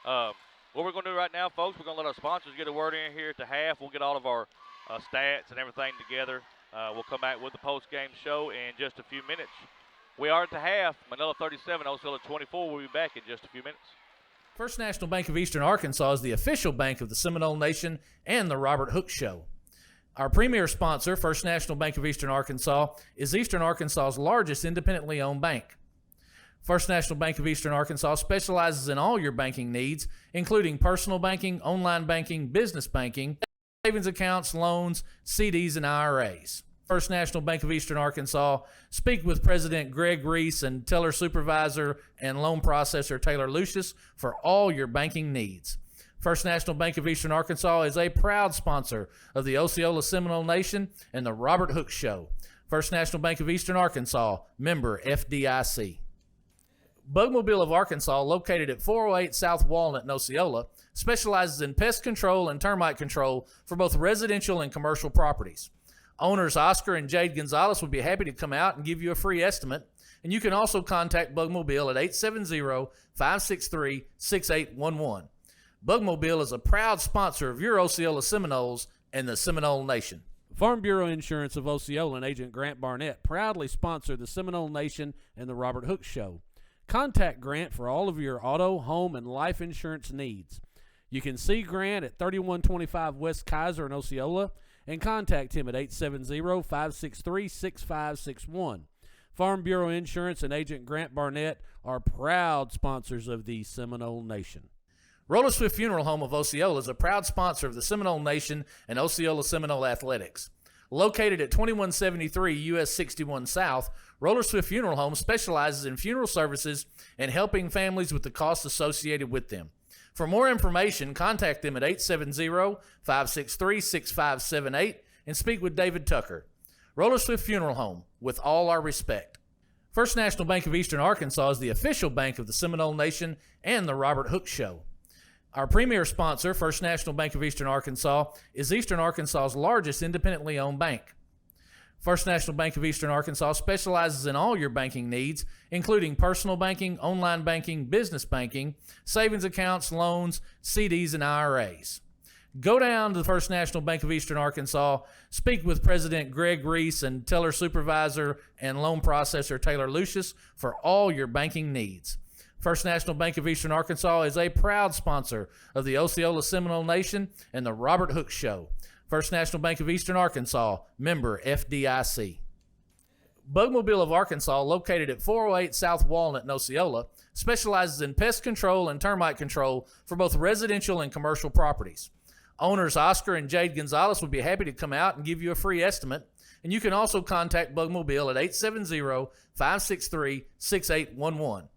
What we're going to do right now, folks, we're going to let our sponsors get a word in here at the half. We'll get all of our stats and everything together. We'll come back with the post-game show in just a few minutes. We are at the half. Manila 37, Osceola 24. We'll be back in just a few minutes. First National Bank of Eastern Arkansas is the official bank of the Seminole Nation and the Robert Hooks Show. Our premier sponsor, First National Bank of Eastern Arkansas, is Eastern Arkansas's largest independently owned bank. First National Bank of Eastern Arkansas specializes in all your banking needs, including personal banking, online banking, business banking, savings accounts, loans, CDs, and IRAs. First National Bank of Eastern Arkansas. Speak with President Greg Reese and Teller Supervisor and Loan Processor Taylor Lucius for all your banking needs. First National Bank of Eastern Arkansas is a proud sponsor of the Osceola Seminole Nation and the Robert Hooks Show. First National Bank of Eastern Arkansas, member FDIC. Bugmobile of Arkansas, located at 408 South Walnut in Osceola, specializes in pest control and termite control for both residential and commercial properties. Owners Oscar and Jade Gonzalez would be happy to come out and give you a free estimate, and you can also contact Bugmobile at 870-563-6811. Bugmobile is a proud sponsor of your Osceola Seminoles and the Seminole Nation. Farm Bureau Insurance of Osceola and Agent Grant Barnett proudly sponsor the Seminole Nation and the Robert Hooks Show. Contact Grant for all of your auto, home, and life insurance needs. You can see Grant at 3125 West Kaiser in Osceola and contact him at 870-563-6561. Farm Bureau Insurance and Agent Grant Barnett are proud sponsors of the Seminole Nation. Roller Swift Funeral Home of Osceola is a proud sponsor of the Seminole Nation and Osceola Seminole Athletics. Located at 2173 US 61 South, Roller Swift Funeral Home specializes in funeral services and helping families with the costs associated with them. For more information, contact them at 870-563-6578 and speak with David Tucker. Roller Swift Funeral Home, with all our respect. First National Bank of Eastern Arkansas is the official bank of the Seminole Nation and the Robert Hooks Show. Our premier sponsor, First National Bank of Eastern Arkansas, is Eastern Arkansas's largest independently owned bank. First National Bank of Eastern Arkansas specializes in all your banking needs, including personal banking, online banking, business banking, savings accounts, loans, CDs, and IRAs. Go down to the First National Bank of Eastern Arkansas, speak with President Greg Reese and Teller Supervisor and Loan Processor Taylor Lucius for all your banking needs. First National Bank of Eastern Arkansas is a proud sponsor of the Osceola Seminole Nation and the Robert Hooks Show. First National Bank of Eastern Arkansas, member FDIC. Bugmobile of Arkansas, located at 408 South Walnut in Osceola, specializes in pest control and termite control for both residential and commercial properties. Owners Oscar and Jade Gonzalez would be happy to come out and give you a free estimate, and you can also contact Bugmobile at 870-563-6811.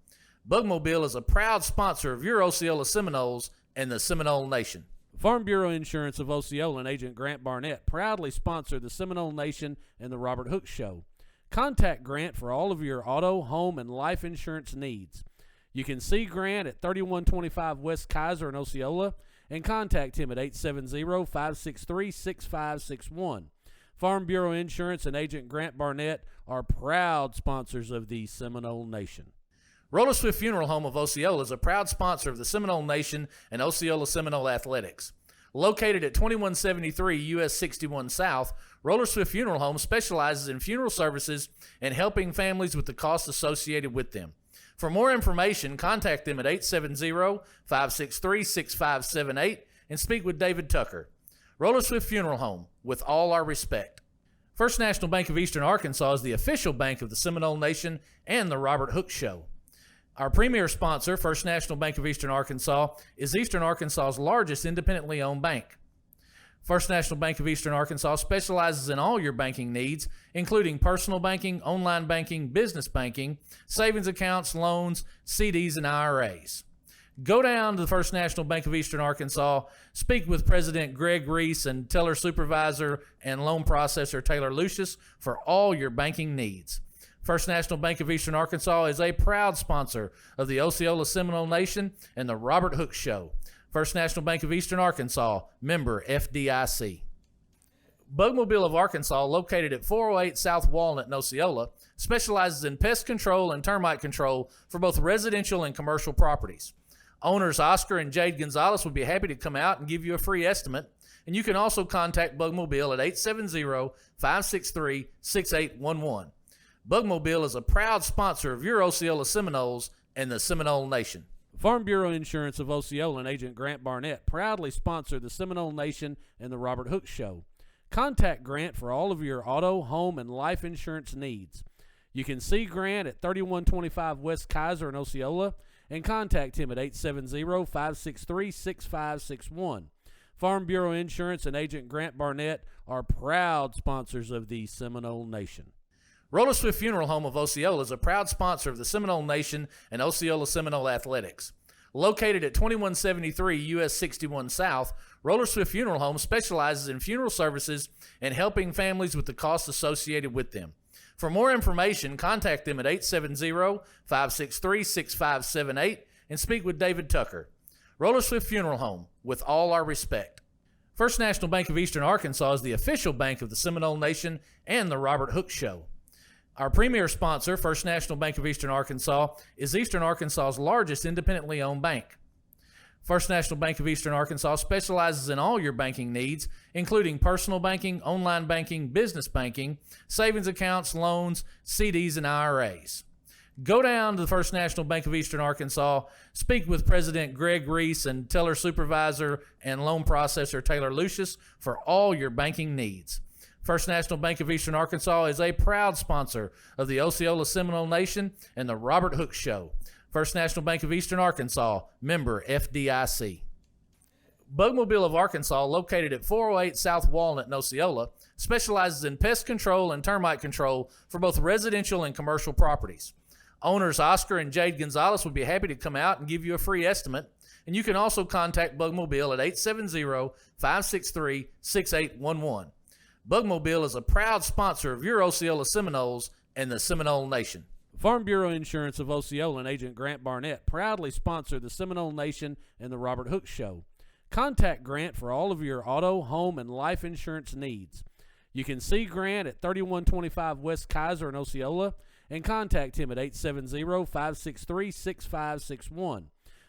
Bugmobile is a proud sponsor of your Osceola Seminoles and the Seminole Nation. Farm Bureau Insurance of Osceola and Agent Grant Barnett proudly sponsor the Seminole Nation and the Robert Hooks Show. Contact Grant for all of your auto, home, and life insurance needs. You can see Grant at 3125 West Kaiser in Osceola and contact him at 870-563-6561. Farm Bureau Insurance and Agent Grant Barnett are proud sponsors of the Seminole Nation. Roller Swift Funeral Home of Osceola is a proud sponsor of the Seminole Nation and Osceola Seminole Athletics. Located at 2173 US 61 South, Roller Swift Funeral Home specializes in funeral services and helping families with the costs associated with them. For more information, contact them at 870-563-6578 and speak with David Tucker. Roller Swift Funeral Home, with all our respect. First National Bank of Eastern Arkansas is the official bank of the Seminole Nation and the Robert Hooks Show. Our premier sponsor, First National Bank of Eastern Arkansas, is Eastern Arkansas's largest independently owned bank. First National Bank of Eastern Arkansas specializes in all your banking needs, including personal banking, online banking, business banking, savings accounts, loans, CDs, and IRAs. Go down to the First National Bank of Eastern Arkansas, speak with President Greg Reese and Teller Supervisor and Loan Processor Taylor Lucius for all your banking needs. First National Bank of Eastern Arkansas is a proud sponsor of the Osceola Seminole Nation and the Robert Hooks Show. First National Bank of Eastern Arkansas, member FDIC. Bugmobile of Arkansas, located at 408 South Walnut in Osceola, specializes in pest control and termite control for both residential and commercial properties. Owners Oscar and Jade Gonzalez would be happy to come out and give you a free estimate, and you can also contact Bugmobile at 870-563-6811. Bugmobile is a proud sponsor of your Osceola Seminoles and the Seminole Nation. Farm Bureau Insurance of Osceola and Agent Grant Barnett proudly sponsor the Seminole Nation and the Robert Hooks Show. Contact Grant for all of your auto, home, and life insurance needs. You can see Grant at 3125 West Kaiser in Osceola and contact him at 870-563-6561. Farm Bureau Insurance and Agent Grant Barnett are proud sponsors of the Seminole Nation. Roller Swift Funeral Home of Osceola is a proud sponsor of the Seminole Nation and Osceola Seminole Athletics. Located at 2173 US 61 South, Roller Swift Funeral Home specializes in funeral services and helping families with the costs associated with them. For more information, contact them at 870-563-6578 and speak with David Tucker. Roller Swift Funeral Home, with all our respect. First National Bank of Eastern Arkansas is the official bank of the Seminole Nation and the Robert Hooks Show. Our premier sponsor, First National Bank of Eastern Arkansas, is Eastern Arkansas's largest independently owned bank. First National Bank of Eastern Arkansas specializes in all your banking needs, including personal banking, online banking, business banking, savings accounts, loans, CDs, and IRAs. Go down to the First National Bank of Eastern Arkansas, speak with President Greg Reese and teller supervisor and loan processor Taylor Lucius for all your banking needs. First National Bank of Eastern Arkansas is a proud sponsor of the Osceola Seminole Nation and the Robert Hooks Show. First National Bank of Eastern Arkansas, member FDIC. Bugmobile of Arkansas, located at 408 South Walnut in Osceola, specializes in pest control and termite control for both residential and commercial properties. Owners Oscar and Jade Gonzalez would be happy to come out and give you a free estimate, and you can also contact Bugmobile at 870-563-6811. Bugmobile is a proud sponsor of your Osceola Seminoles and the Seminole Nation. Farm Bureau Insurance of Osceola and Agent Grant Barnett proudly sponsor the Seminole Nation and the Robert Hooks Show. Contact Grant for all of your auto, home, and life insurance needs. You can see Grant at 3125 West Kaiser in Osceola and contact him at 870-563-6561.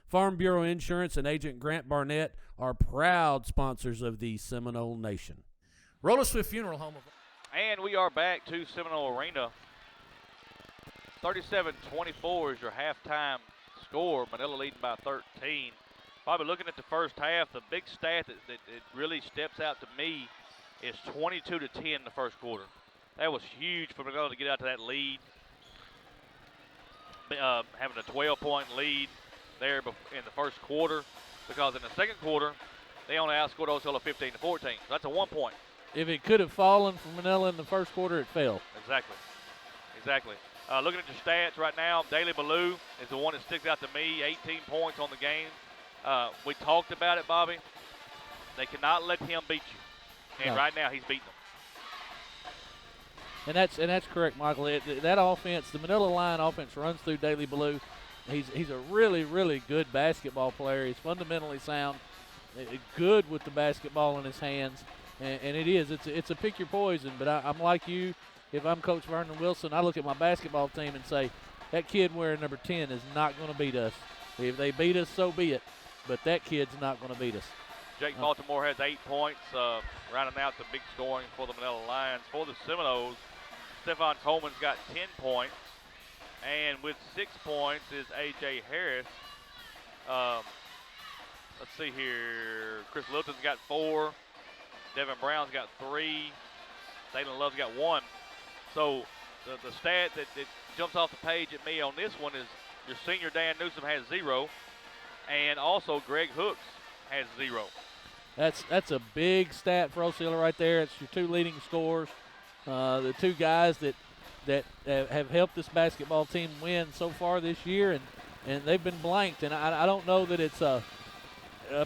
Farm Bureau Insurance and Agent Grant Barnett are proud sponsors of the Seminole Nation. Roller Swift Funeral Home. And we are back to Seminole Arena. 37-24 is your halftime score. Manila leading by 13. Probably looking at the first half, the big stat that really steps out to me is 22-10 in the first quarter. That was huge for Manila to get out to that lead. Having a 12-point lead there in the first quarter, because in the second quarter, they only outscored Osceola 15-14. So that's a 1 point. If it could have fallen for Manila in the first quarter, it fell. Exactly. Looking at your stats right now, Daly Ballou is the one that sticks out to me, 18 points on the game. We talked about it, Bobby. They cannot let him beat you. And right now he's beating them. And that's correct, Michael. That offense, the Manila line offense runs through Daly Ballou. He's a really, really good basketball player. He's fundamentally sound, good with the basketball in his hands. And it's a pick your poison. But I'm like you. If I'm Coach Vernon Wilson, I look at my basketball team and say, that kid wearing number 10 is not going to beat us. If they beat us, so be it. But that kid's not going to beat us. Jake Baltimore has 8 points, rounding out the big scoring for the Manila Lions. For the Seminoles, Stephon Coleman's got 10 points. And with 6 points is A.J. Harris. Let's see here. Chris Littleton's got 4. Devin Brown's got 3. Dalen Love's got 1. So the stat that jumps off the page at me on this one is your senior Dan Newsom has 0, and also Greg Hooks has 0. That's a big stat for Osceola right there. It's your 2 leading scorers, the 2 guys that have helped this basketball team win so far this year, and they've been blanked. And I don't know that it's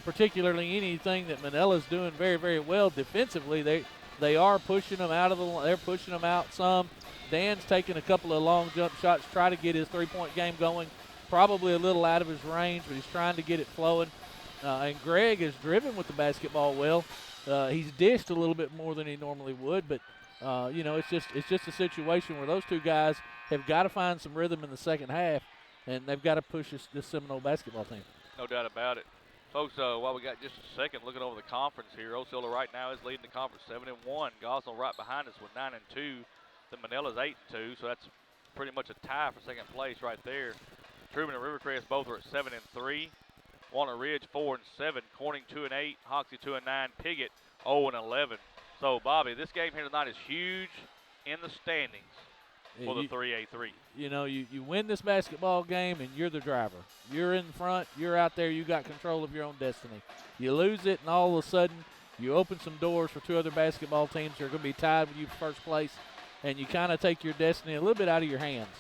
particularly anything that Manila's doing very, very well defensively. They are pushing them out they're pushing them out some. Dan's taking a couple of long jump shots, try to get his 3-point game going. Probably a little out of his range, but he's trying to get it flowing. And Greg is driven with the basketball well. He's dished a little bit more than he normally would, but it's just a situation where those 2 guys have got to find some rhythm in the second half, and they've got to push this Seminole basketball team. No doubt about it. Folks, while we got just a second, looking over the conference here, Osceola right now is leading the conference 7-1. Gosnell right behind us with 9-2. The Manila's 8-2, so that's pretty much a tie for second place right there. Truman and Rivercrest both are at 7-3. Walnut Ridge 4-7. Corning 2-8. Hoxie 2-9. Piggott 0-11. So, Bobby, this game here tonight is huge in the standings for the You- 3A3. You know, you win this basketball game and you're the driver. You're in front, you're out there, you got control of your own destiny. You lose it and all of a sudden you open some doors for two other basketball teams that are going to be tied with you for first place, and you kind of take your destiny a little bit out of your hands.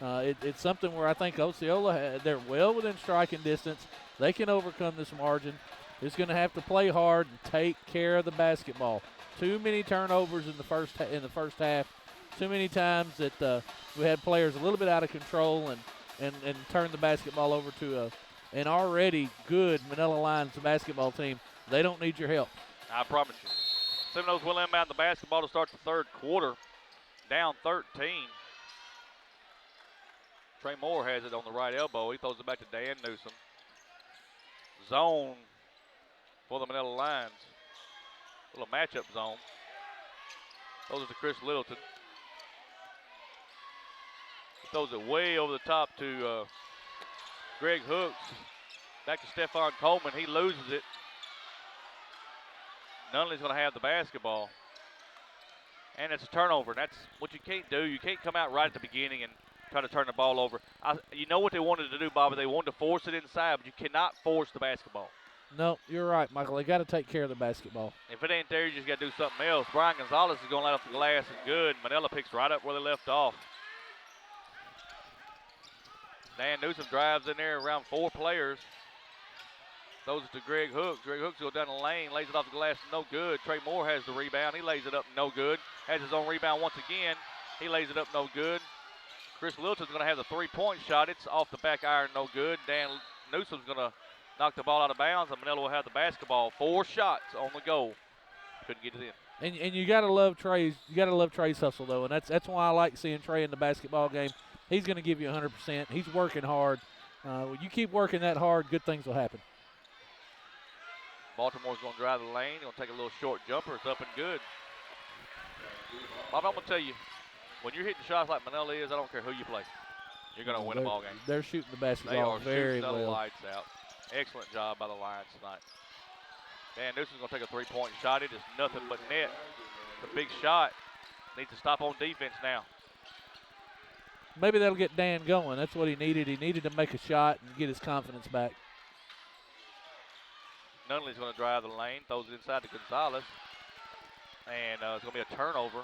It's something where I think Osceola, they're well within striking distance. They can overcome this margin. It's going to have to play hard and take care of the basketball. Too many turnovers in the first half. Too many times that we had players a little bit out of control and turn the basketball over to an already good Manila Lions basketball team. They don't need your help. I promise you. Seminoles will inbound the basketball to start the third quarter. Down 13. Trey Moore has it on the right elbow. He throws it back to Dan Newsom. Zone for the Manila Lions. Little matchup zone. Throws it to Chris Littleton. He throws it way over the top to Greg Hooks. Back to Stephon Coleman. He loses it. Nunley's going to have the basketball. And it's a turnover. That's what you can't do. You can't come out right at the beginning and try to turn the ball over. You know what they wanted to do, Bobby? They wanted to force it inside, but you cannot force the basketball. No, you're right, Michael. They got to take care of the basketball. If it ain't there, you just got to do something else. Brian Gonzalez is going to let off the glass and good. Manila picks right up where they left off. Dan Newsom drives in there around 4 players. Throws it to Greg Hooks. Greg Hooks goes down the lane, lays it off the glass, no good. Trey Moore has the rebound. He lays it up, no good. Has his own rebound once again. He lays it up, no good. Chris Littleton's going to have the 3-point shot. It's off the back iron, no good. Dan Newsom's going to knock the ball out of bounds, and Manila will have the basketball. 4 shots on the goal. Couldn't get it in. And you got to love Trey's. You got to love Trey's hustle though, and that's why I like seeing Trey in the basketball game. He's going to give you 100%. He's working hard. When you keep working that hard, good things will happen. Baltimore's going to drive the lane. Going to take a little short jumper. It's up and good. Bob, I'm going to tell you, when you're hitting shots like Manila is, I don't care who you play. You're going to win a ball game. They're shooting the They basketball are very shooting the well. lights out. Excellent job by the Lions tonight. Dan Newsom's going to take a 3-point shot. It is nothing but net. It's a big shot. Needs to stop on defense now. Maybe that'll get Dan going. That's what he needed. He needed to make a shot and get his confidence back. Nunley's going to drive the lane, throws it inside to Gonzalez. And it's going to be a turnover.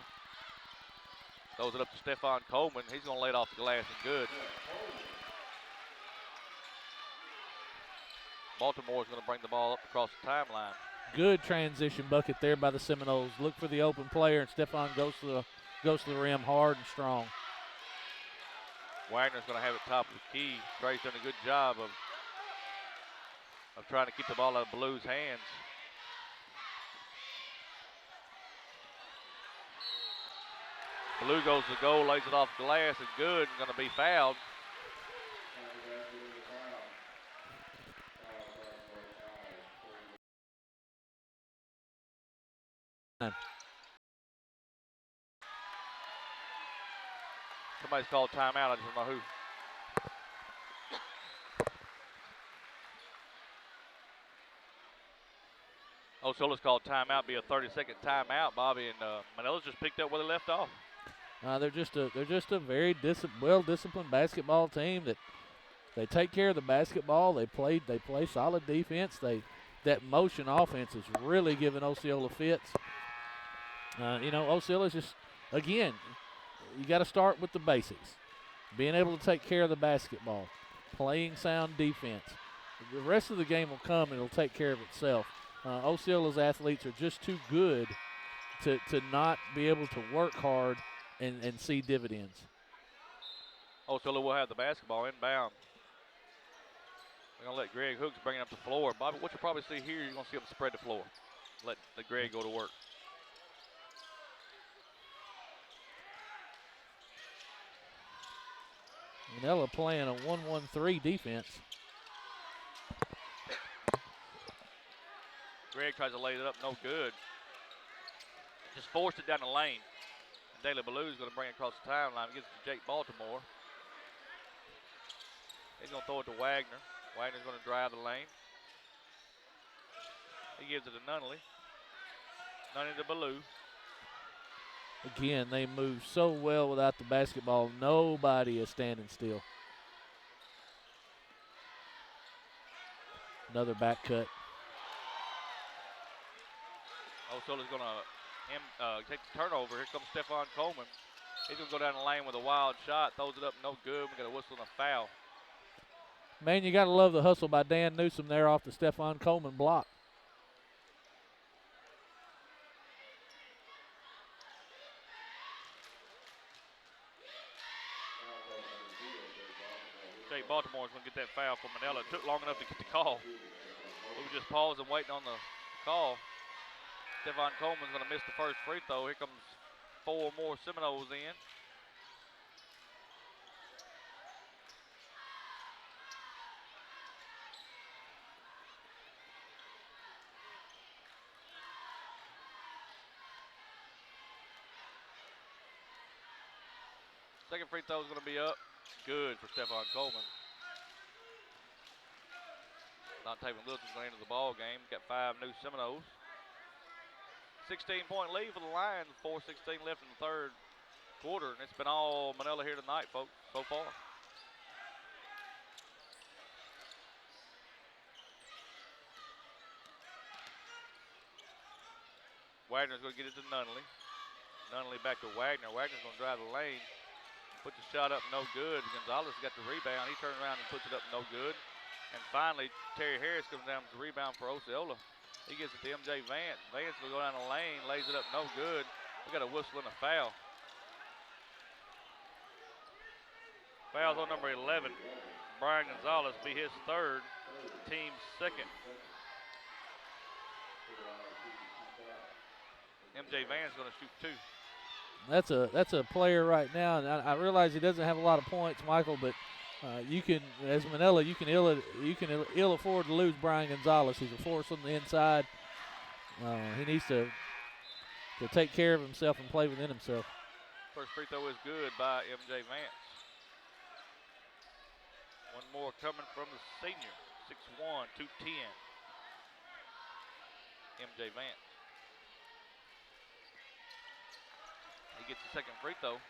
Throws it up to Stephon Coleman. He's going to lay it off the glass and good. Baltimore's going to bring the ball up across the timeline. Good transition bucket there by the Seminoles. Look for the open player, and Stephon goes to the rim hard and strong. Wagner's going to have it top of the key. Trey's done a good job of trying to keep the ball out of Blue's hands. Blue goes to goal, lays it off glass, and good, and going to be fouled. Somebody's called timeout. I just don't know who. Osceola's called timeout. Be a 30-second timeout, Bobby, and Manila's just picked up where they left off. They're just a very well-disciplined basketball team that they take care of the basketball. They play solid defense. That motion offense is really giving Osceola fits. Osceola's just, again, you got to start with the basics. Being able to take care of the basketball, playing sound defense. The rest of the game will come and it'll take care of itself. Osceola's athletes are just too good to not be able to work hard and see dividends. Osceola will have the basketball inbound. They're going to let Greg Hooks bring it up the floor. Bobby, what you'll probably see here, you're going to see them spread the floor. Let the Greg go to work. Manila playing a 1-1-3 defense. Greg tries to lay it up, no good. Just forced it down the lane. And Daly Ballew's going to bring it across the timeline. Gives it to Jake Baltimore. He's going to throw it to Wagner. Wagner's going to drive the lane. He gives it to Nunley. Nunley to Ballew. Again, they move so well without the basketball. Nobody is standing still. Another back cut. Osceola's going to take the turnover. Here comes Stephon Coleman. He's going to go down the lane with a wild shot. Throws it up, no good. We got a whistle and a foul. Man, you got to love the hustle by Dan Newsom there off the Stephon Coleman block. Jake Baltimore's going to get that foul from Manila. It took long enough to get the call. We were just pausing, waiting on the call. Stephon Coleman's going to miss the first free throw. Here comes 4 more Seminoles in. Second free throw is going to be up. Good for Stephon Coleman. Dontavian Littleton's going to enter the ball game. Got 5 new Seminoles. 16-point lead for the Lions. 4:16 left in the third quarter, and it's been all Manila here tonight, folks, so far. Wagner's going to get it to Nunley. Nunley back to Wagner. Wagner's going to drive the lane. Puts the shot up, no good. Gonzalez got the rebound. He turns around and puts it up, no good. And finally, Terry Harris comes down with the rebound for Osceola. He gives it to MJ Vance. Vance will go down the lane, lays it up, no good. We got a whistle and a foul. Foul's on number 11. Brian Gonzalez be his third, team's second. MJ Vance going to shoot 2. That's a player right now, and I realize he doesn't have a lot of points, Michael, but you can, as Manila, you can ill afford to lose Brian Gonzalez. He's a force on the inside. He needs to take care of himself and play within himself. First free throw is good by MJ Vance. One more coming from the senior, 6'1", 210. MJ Vance. He gets the second free throw.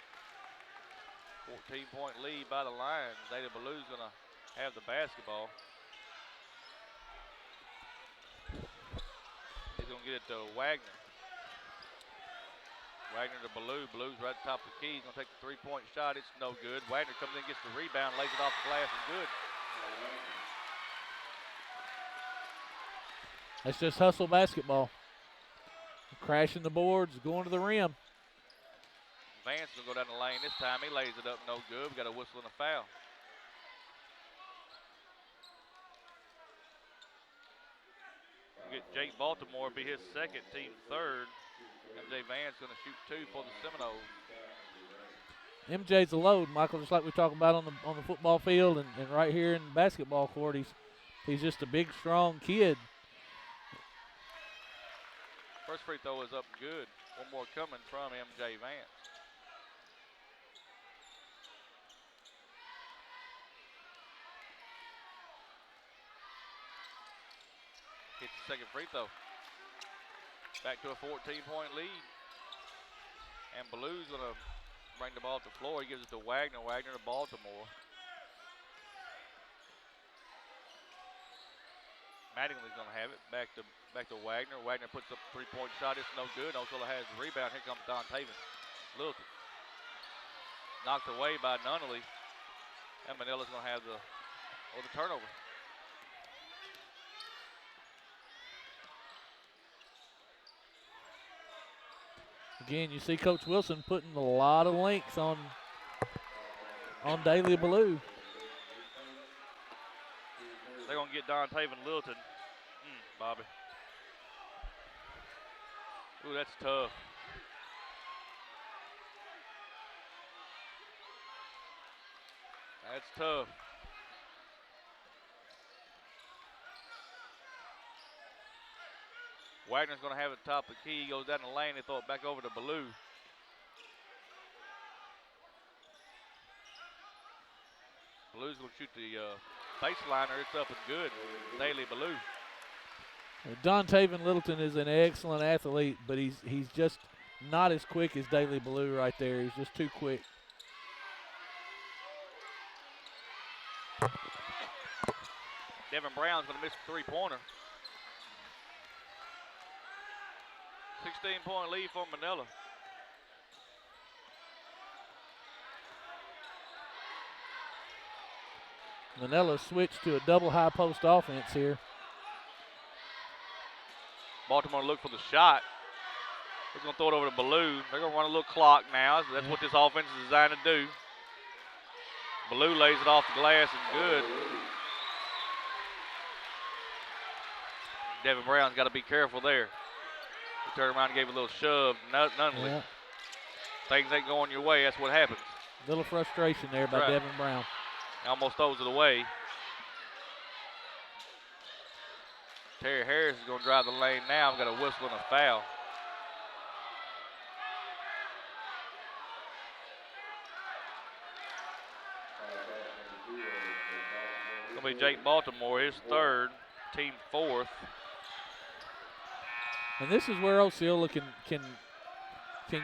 14-point lead by the Lions. Zeta Ballou's going to have the basketball. He's going to get it to Wagner. Wagner to Ballou. Ballou's right at the top of the key. He's going to take the three-point shot. It's no good. Wagner comes in, gets the rebound, lays it off the glass, and good. That's just hustle basketball. Crashing the boards, going to the rim. Vance will go down the lane this time. He lays it up, no good. We got a whistle and a foul. We get Jake Baltimore be his second, team third. MJ Vance going to shoot 2 for the Seminoles. MJ's a load, Michael, just like we talk about on the football field and right here in the basketball court. He's just a big, strong kid. First free throw is up good. One more coming from MJ Vance. Hits the second free throw. Back to a 14-point lead. And Ballou's going to bring the ball to the floor. He gives it to Wagner. Wagner to Baltimore. Mattingly's going to have it. Back to Wagner. Wagner puts up a three-point shot. It's no good. Osceola has the rebound. Here comes Dontavian Littleton. Knocked away by Nunley. And Manila's going to have the turnover. Again, you see Coach Wilson putting a lot of links on Daly Ballou. They're going to get Dontavian Littleton. Bobby. Ooh, that's tough. That's tough. Wagner's going to have it top of the key. He goes down the lane. They throw it back over to Ballou. Ballou's going to shoot the baseliner. It's up and good. Daly Ballou. Dontavian Littleton is an excellent athlete, but he's just not as quick as Daily Blue right there. He's just too quick. Devin Brown's going to miss a three-pointer. 16-point lead for Manila. Manila switched to a double high post offense here. Baltimore look for the shot. He's going to throw it over to Ballou. They're going to run a little clock now. So that's what this offense is designed to do. Ballou lays it off the glass and good. Devin Brown's got to be careful there. He turned around and gave a little shove. Nunley. Yeah. Things ain't going your way. That's what happens. Little frustration there by Right. Devin Brown. Almost throws it away. Terry Harris is going to drive the lane now. I've got a whistle and a foul. It's going to be Jake Baltimore, his third, team fourth. And this is where Osceola can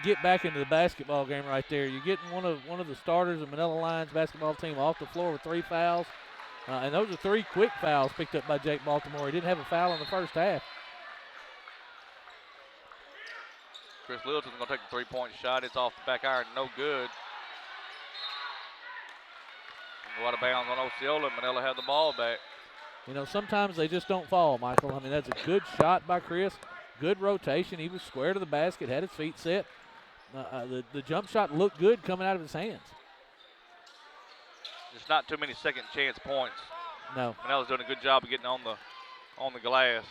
get back into the basketball game right there. You're getting one of the starters of Manila Lions basketball team off the floor with 3 fouls. And those are 3 quick fouls picked up by Jake Baltimore. He didn't have a foul in the first half. Chris Littleton's going to take a three-point shot. It's off the back iron, no good. Go out of bounds on Osceola. Manila had the ball back. You know, sometimes they just don't fall, Michael. I mean, that's a good shot by Chris. Good rotation. He was square to the basket, had his feet set. The jump shot looked good coming out of his hands. Just not too many second chance points. No. Manila's doing a good job of getting on the glass.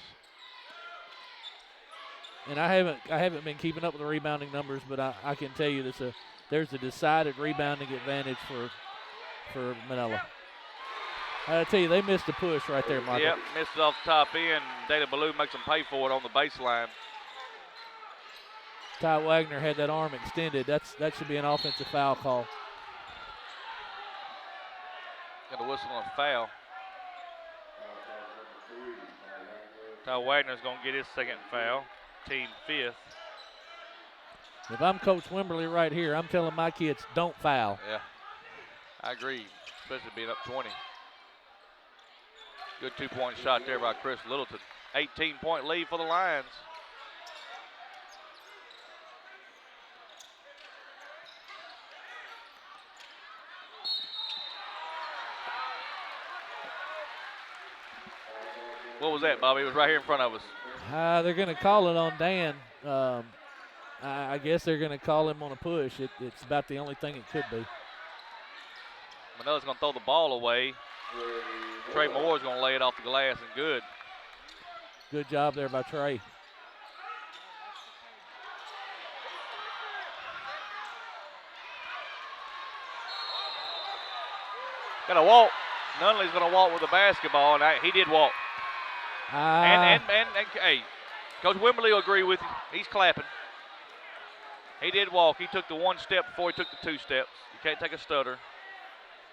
And I haven't been keeping up with the rebounding numbers, but I can tell you there's a decided rebounding advantage for Manila. I tell you, they missed a push right there, Michael. Yep, missed it off the top end. Data Ballou makes them pay for it on the baseline. Ty Wagner had that arm extended. That should be an offensive foul call. Got a whistle and a foul. Ty Wagner's going to get his second foul. Team fifth. If I'm Coach Wimberly right here, I'm telling my kids, don't foul. Yeah, I agree, especially being up 20. Good 2-point shot there by Chris Littleton. 18-point lead for the Lions. What was that, Bobby? It was right here in front of us. They're going to call it on Dan. I guess they're going to call him on a push. It's about the only thing it could be. Manila's going to throw the ball away. Trey Moore's going to lay it off the glass and good. Good job there by Trey. Got to walk. Nunley's going to walk with the basketball, and he did walk. And hey, Coach Wimberly will agree with you. He's clapping. He did walk. He took the 1 step before he took the 2 steps. You can't take a stutter.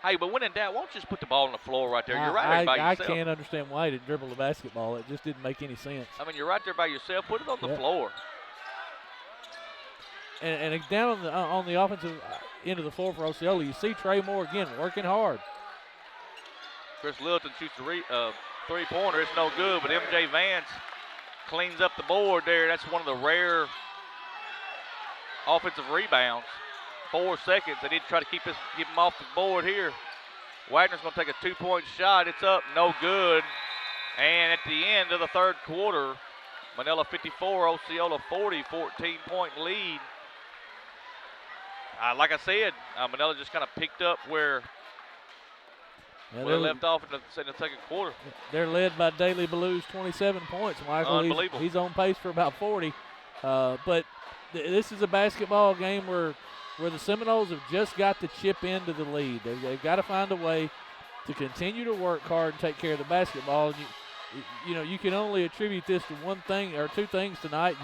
Hey, but when in doubt, why don't you just put the ball on the floor right there? You're right there by yourself. I can't understand why he didn't dribble the basketball. It just didn't make any sense. I mean, you're right there by yourself. Put it on the floor. And down on the offensive end of the floor for Osceola, you see Trey Moore again working hard. Chris Littleton shoots a three-pointer. It's no good, but MJ Vance cleans up the board there. That's one of the rare offensive rebounds. 4 seconds. They need to try to keep him off the board here. Wagner's going to take a 2-point shot. It's up, no good. And at the end of the third quarter, Manila 54, Osceola 40, 14-point lead. Like I said, Manila just kind of picked up where they left off in the second quarter. They're led by Daly Ballew's 27 points, Michael. Unbelievable. He's on pace for about 40. But this is a basketball game where the Seminoles have just got to chip into the lead. They've got to find a way to continue to work hard and take care of the basketball. And you can only attribute this to one thing or 2 things tonight.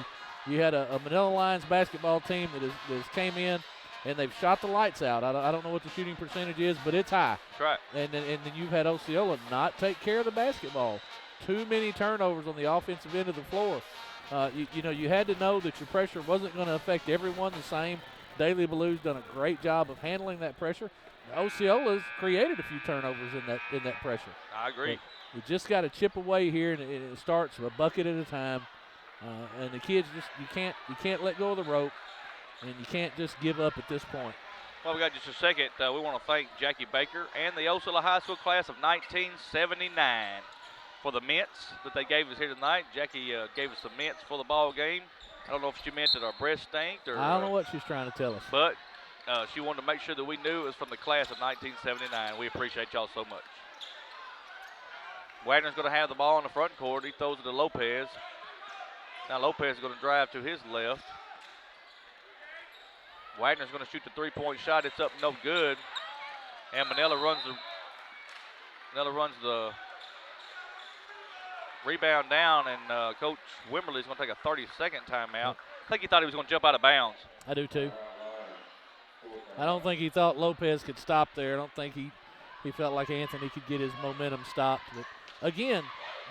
You had a Manila Lions basketball team that has came in and they've shot the lights out. I don't know what the shooting percentage is, but it's high. That's right. And then you've had Osceola not take care of the basketball. Too many turnovers on the offensive end of the floor. You had to know that your pressure wasn't going to affect everyone the same. Daley Ballew's done a great job of handling that pressure. Osceola's created a few turnovers in that pressure. I agree. But you just got to chip away here, and it starts a bucket at a time. And the kids you can't let go of the rope, and you can't just give up at this point. Well, we got just a second. We want to thank Jackie Baker and the Osceola High School class of 1979 for the mints that they gave us here tonight. Jackie gave us some mints for the ball game. I don't know if she meant that our breath stank or. I don't know what she's trying to tell us. But she wanted to make sure that we knew it was from the class of 1979. We appreciate y'all so much. Wagner's going to have the ball in the front court. He throws it to Lopez. Now Lopez is going to drive to his left. Wagner's going to shoot the three-point shot. It's up, no good. And Manila runs the rebound down, and Coach Wimberly's going to take a 30-second timeout. I think he thought he was going to jump out of bounds. I do too. I don't think he thought Lopez could stop there. I don't think he felt like Anthony could get his momentum stopped. But again,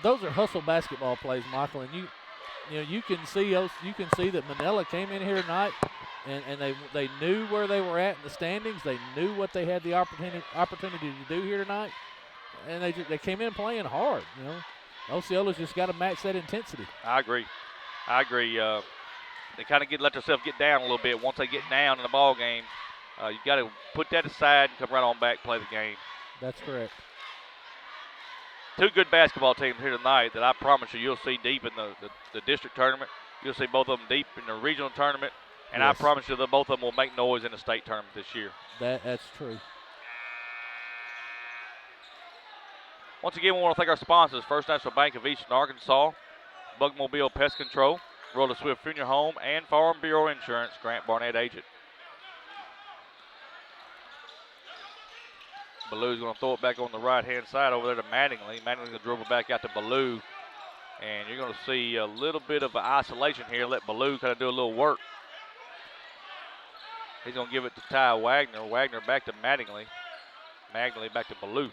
those are hustle basketball plays, Michael, and you can see that Manila came in here tonight, and they knew where they were at in the standings. They knew what they had the opportunity to do here tonight, and they came in playing hard. Osceola's just got to match that intensity. I agree. They kind of let themselves get down a little bit. Once they get down in the ball game, you got to put that aside and come right on back, play the game. That's correct. Two good basketball teams here tonight that I promise you'll see deep in the district tournament. You'll see both of them deep in the regional tournament, and yes. I promise you that both of them will make noise in the state tournament this year. That's true. Once again, we want to thank our sponsors, First National Bank of Eastern Arkansas, Bugmobile Pest Control, Roller Swift Funeral Home, and Farm Bureau Insurance, Grant Barnett agent. Ballew's going to throw it back on the right-hand side over there to Mattingly. Mattingly's going to dribble back out to Ballew. And you're going to see a little bit of an isolation here. Let Ballew kind of do a little work. He's going to give it to Ty Wagner. Wagner back to Mattingly. Mattingly back to Ballew.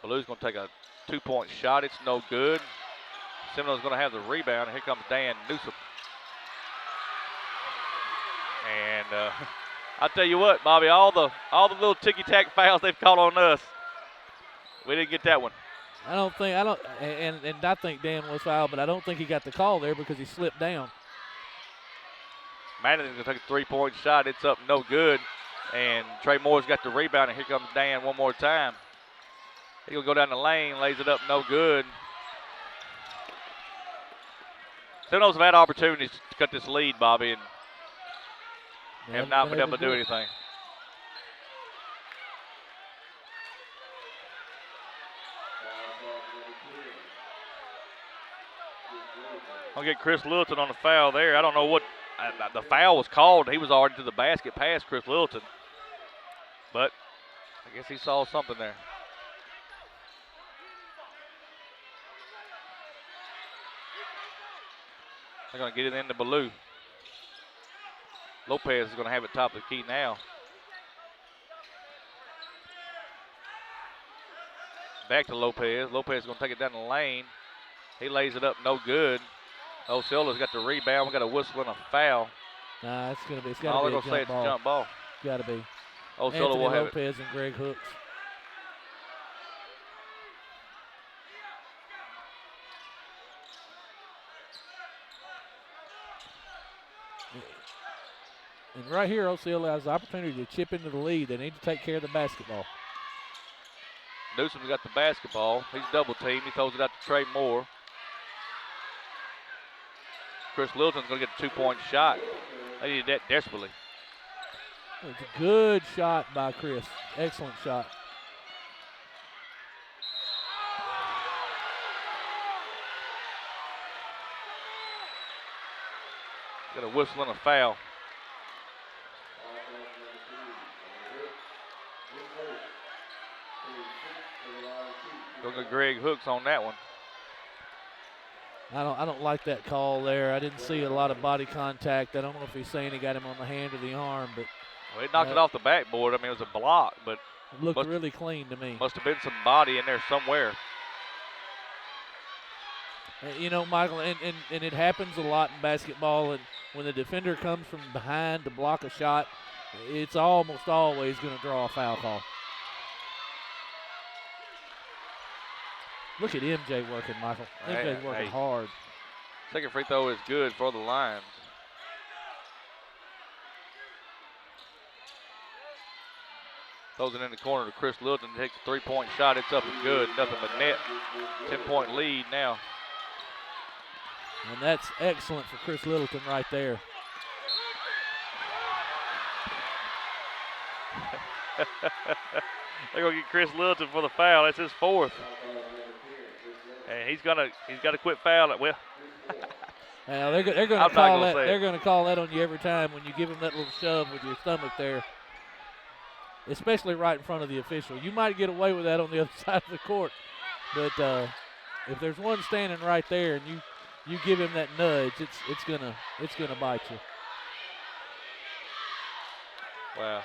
Ballew's going to take a two-point shot. It's no good. Seminoles going to have the rebound. Here comes Dan Newsom. And I'll tell you what, Bobby, all the little ticky-tack fouls they've called on us, we didn't get that one. I think Dan was fouled, but I don't think he got the call there because he slipped down. Madden's going to take a three-point shot. It's up, no good. And Trey Moore's got the rebound, and here comes Dan one more time. He'll go down the lane, lays it up, no good. Seminoles have had opportunities to cut this lead, Bobby, and have not been able to do anything. I'll get Chris Littleton on the foul there. I don't know what the foul was called. He was already to the basket past Chris Littleton. But I guess he saw something there. They're going to get it into Ballew. Lopez is going to have it top of the key now. Back to Lopez. Lopez is going to take it down the lane. He lays it up, no good. Osceola's got the rebound. We got a whistle and a foul. Nah, it's going to be. It's got to be a jump ball. It's a jump ball. Got to be. Osceola will have it. Lopez and Greg Hooks. And right here, Osceola has the opportunity to chip into the lead. They need to take care of the basketball. Newsom's got the basketball. He's double-teamed. He throws it out to Trey Moore. Chris Littleton's going to get a two-point shot. They needed that desperately. It's a good shot by Chris. Excellent shot. Got a whistle and a foul. Going to Greg Hooks on that one. I don't like that call there. I didn't see a lot of body contact. I don't know if he's saying he got him on the hand or the arm, but well, he knocked it off the backboard. I mean, it was a block, but it looked really clean to me. Must have been some body in there somewhere. You know, Michael, and it happens a lot in basketball, and when the defender comes from behind to block a shot, it's almost always going to draw a foul call. Look at MJ working, Michael. MJ's working hard. Second free throw is good for the Lions. Throws it in the corner to Chris Littleton. Takes a three-point shot. It's up and good. Nothing but net. 10-point lead now. And that's excellent for Chris Littleton right there. They're gonna get Chris Littleton for the foul. That's his fourth. And he's got to quit fouling. Well, now they're going to call that. They're going to call that on you every time when you give them that little shove with your stomach there, especially right in front of the official. You might get away with that on the other side of the court, but if there's one standing right there and you give him that nudge, it's gonna bite you. Wow.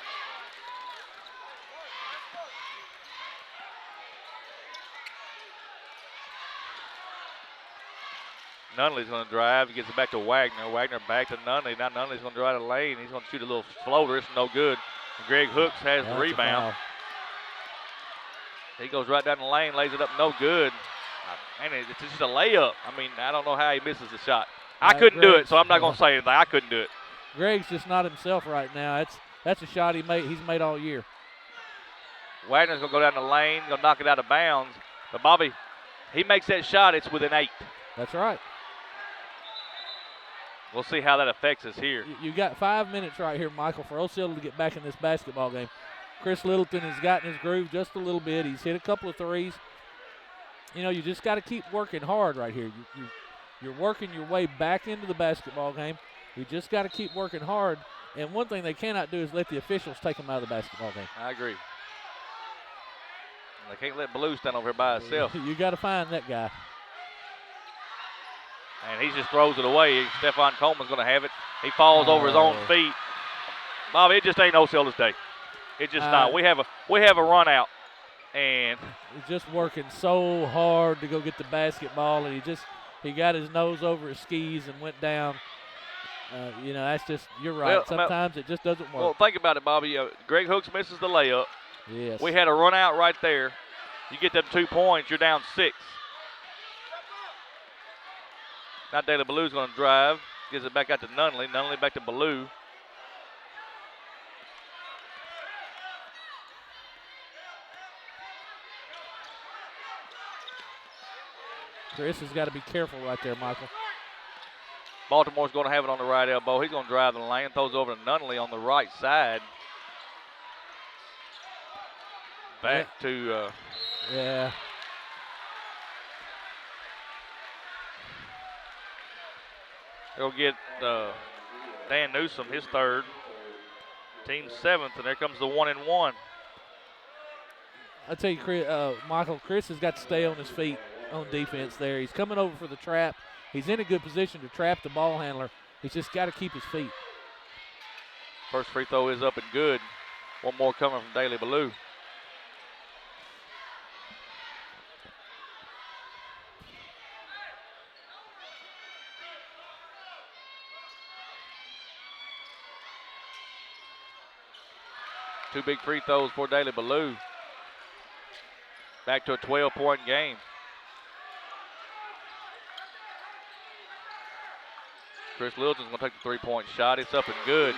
Nunley's going to drive. He gets it back to Wagner. Wagner back to Nunley. Now Nunley's going to drive the lane. He's going to shoot a little floater. It's no good. Greg Hooks has the rebound. He goes right down the lane, lays it up, no good. And it's just a layup. I mean, I don't know how he misses the shot. I couldn't do it, so I'm not going to say anything. I couldn't do it. Greg's just not himself right now. That's a shot he's made all year. Wagner's going to go down the lane, going to knock it out of bounds. But, Bobby, he makes that shot, it's within 8. That's right. We'll see how that affects us here. You got 5 minutes right here, Michael, for Osceola to get back in this basketball game. Chris Littleton has gotten his groove just a little bit. He's hit a couple of threes. You know, you just got to keep working hard right here. You're working your way back into the basketball game. You just got to keep working hard. And one thing they cannot do is let the officials take them out of the basketball game. I agree. They can't let Blue stand over here by himself. You got to find that guy. And he just throws it away. Stephon Coleman's going to have it. He falls over his own feet. Bobby, it just ain't Osceola's day. It's just not. We have a run out, and he's just working so hard to go get the basketball, and he got his nose over his skis and went down. You know, that's just, you're right. Well, sometimes it just doesn't work. Well, think about it, Bobby. Greg Hooks misses the layup. Yes. We had a run out right there. You get them 2 points, you're down 6. Now Daly Ballew's going to drive. Gives it back out to Nunley. Nunley back to Ballou. Chris has got to be careful right there, Michael. Baltimore's going to have it on the right elbow. He's going to drive the lane. Throws over to Nunley on the right side. Back to... yeah. They'll get Dan Newsom, his third. Team 7th, and there comes the 1-and-1. I tell you, Chris, Michael, Chris has got to stay on his feet on defense there. He's coming over for the trap. He's in a good position to trap the ball handler. He's just got to keep his feet. First free throw is up and good. One more coming from Daly Ballou. Two big free throws for Daly Ballou. Back to a 12-point game. Chris Littleton's going to take the three-point shot. It's up and good.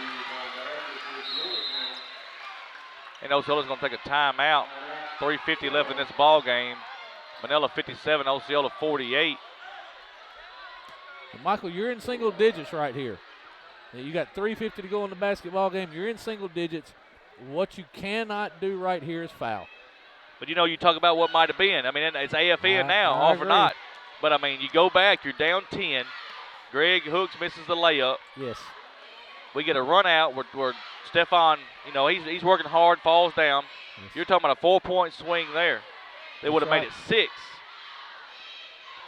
And Osceola's going to take a timeout. 3:50 left in this ball game. Manila 57, Osceola 48. And Michael, you're in single digits right here. Now, you got 3:50 to go in the basketball game. You're in single digits. What you cannot do right here is foul. But, you know, you talk about what might have been. I mean, it's AFN now, off or not. But, I mean, you go back, you're down 10. Greg Hooks misses the layup. Yes. We get a run out where Stephon, you know, he's working hard, falls down. Yes. You're talking about a 4-point swing there. They would have made it 6.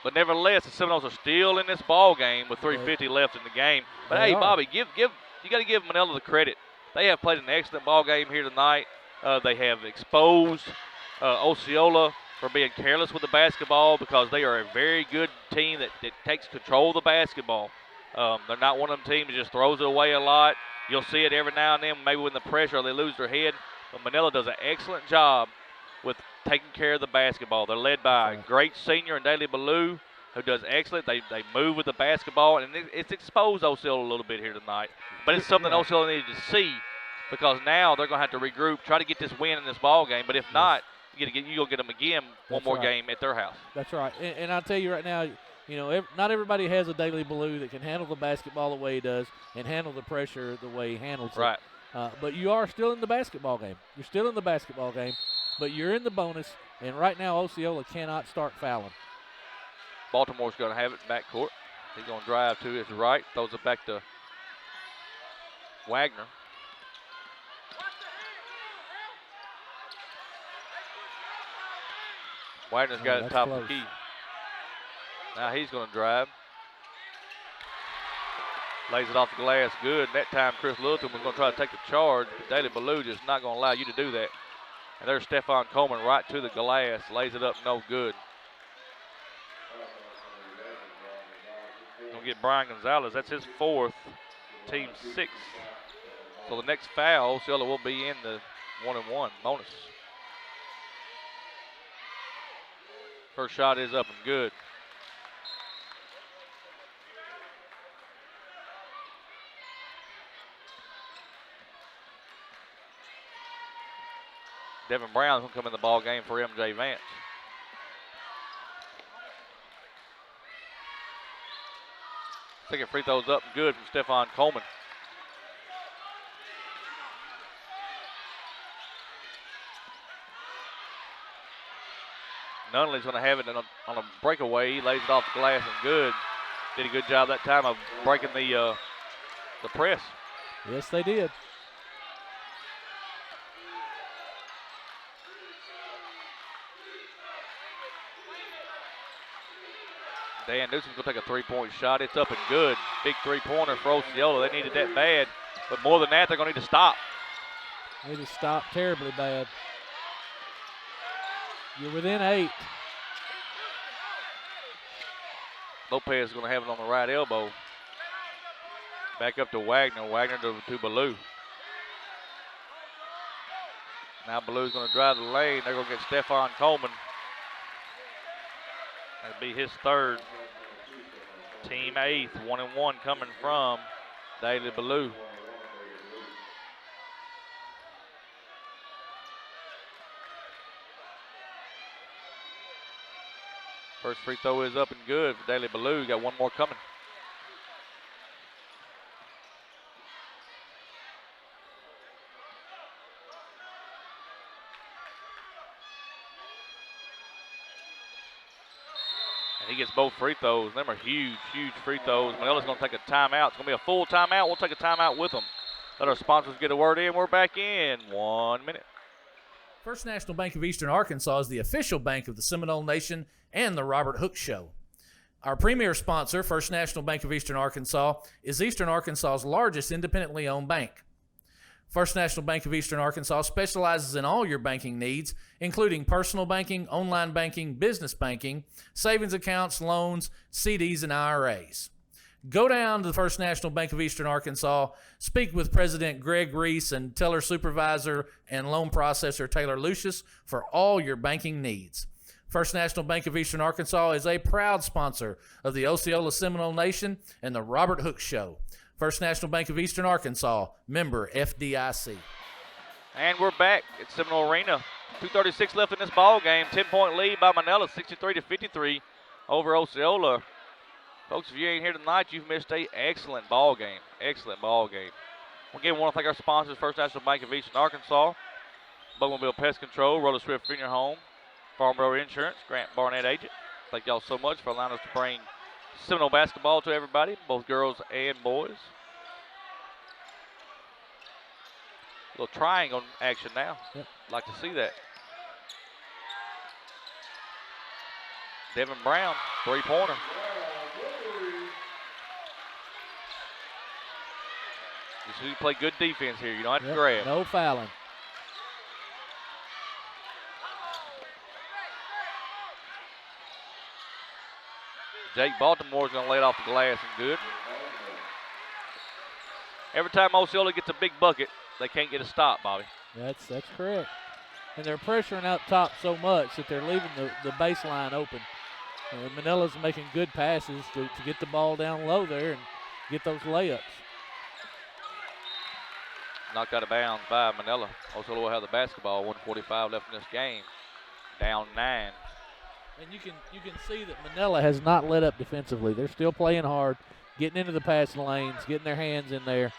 But nevertheless, the Seminoles are still in this ball game with 3:50 left in the game. But hey, Bobby, you got to give Manila the credit. They have played an excellent ball game here tonight. They have exposed Osceola. for being careless with the basketball because they are a very good team that takes control of the basketball. They're not one of them teams that just throws it away a lot. You'll see it every now and then, maybe when the pressure or they lose their head. But Manila does an excellent job with taking care of the basketball. They're led by a great senior in Daly Ballou, who does excellent. They move with the basketball, and it's exposed Osceola a little bit here tonight. But it's something Osceola needed to see because now they're going to have to regroup, try to get this win in this ball game. But if not, you're going to get them again one more game at their house. That's right. And I'll tell you right now, not everybody has a Daly Ballou that can handle the basketball the way he does and handle the pressure the way he handles it. Right. But you are still in the basketball game. You're still in the basketball game, but you're in the bonus, and right now Osceola cannot start fouling. Baltimore's going to have it in backcourt. He's going to drive to his right, throws it back to Wagner. Wagner's got it top of the key. Now he's going to drive. Lays it off the glass good. That time Chris Littleton was going to try to take the charge, but Daly Ballou just not going to allow you to do that. And there's Stephon Coleman right to the glass. Lays it up no good. Going to get Brian Gonzalez. That's his fourth, team sixth. So the next foul, Osceola will be in the 1-and-1 bonus. First shot is up and good. Devin Brown's going to come in the ball game for MJ Vance. Second free throw's up and good from Stephon Coleman. Nunley's going to have it on a breakaway. He lays it off the glass and good. Did a good job that time of breaking the press. Yes, they did. Dan Newsom's going to take a three-point shot. It's up and good. Big three-pointer for Osceola. They needed that bad. But more than that, they're going to need to stop. They need to stop terribly bad. You're within 8. Lopez is going to have it on the right elbow. Back up to Wagner. Wagner to Ballou. Now Ballou's going to drive the lane. They're going to get Stephon Coleman. That'll be his third. Team 8th, 1-and-1 coming from Daly Ballou. First free throw is up and good for Daly Ballou. Got one more coming. And he gets both free throws. Them are huge, huge free throws. Manila's going to take a timeout. It's going to be a full timeout. We'll take a timeout with them. Let our sponsors get a word in. We're back in 1 minute. First National Bank of Eastern Arkansas is the official bank of the Seminole Nation and the Robert Hooks Show. Our premier sponsor, First National Bank of Eastern Arkansas, is Eastern Arkansas's largest independently owned bank. First National Bank of Eastern Arkansas specializes in all your banking needs, including personal banking, online banking, business banking, savings accounts, loans, CDs, and IRAs. Go down to the First National Bank of Eastern Arkansas, speak with President Greg Reese and teller supervisor and loan processor Taylor Lucius for all your banking needs. First National Bank of Eastern Arkansas is a proud sponsor of the Osceola Seminole Nation and the Robert Hooks Show. First National Bank of Eastern Arkansas, member FDIC. And we're back at Seminole Arena. 2:36 left in this ball game. 10-point lead by Manila, 63-53 over Osceola. Folks, if you ain't here tonight, you've missed a excellent ball game. Excellent ball game. Again, we want to thank our sponsors, First National Bank of Eastern Arkansas, Bugmobile Pest Control, Roller Swift Funeral Home, Farm Road Insurance, Grant Barnett Agent. Thank y'all so much for allowing us to bring Seminole basketball to everybody, both girls and boys. A little triangle action now. Yep. Like to see that. Devin Brown, three-pointer. You play good defense here. You don't have to grab. No fouling. Jake Baltimore's going to lay it off the glass and good. Every time Osceola gets a big bucket, they can't get a stop, Bobby. That's correct. And they're pressuring out top so much that they're leaving the baseline open. Manila's making good passes to get the ball down low there and get those layups. Knocked out of bounds by Manila. Osceola will have the basketball. 1:45 left in this game. Down 9. And you can see that Manila has not let up defensively. They're still playing hard, getting into the passing lanes, getting their hands in there.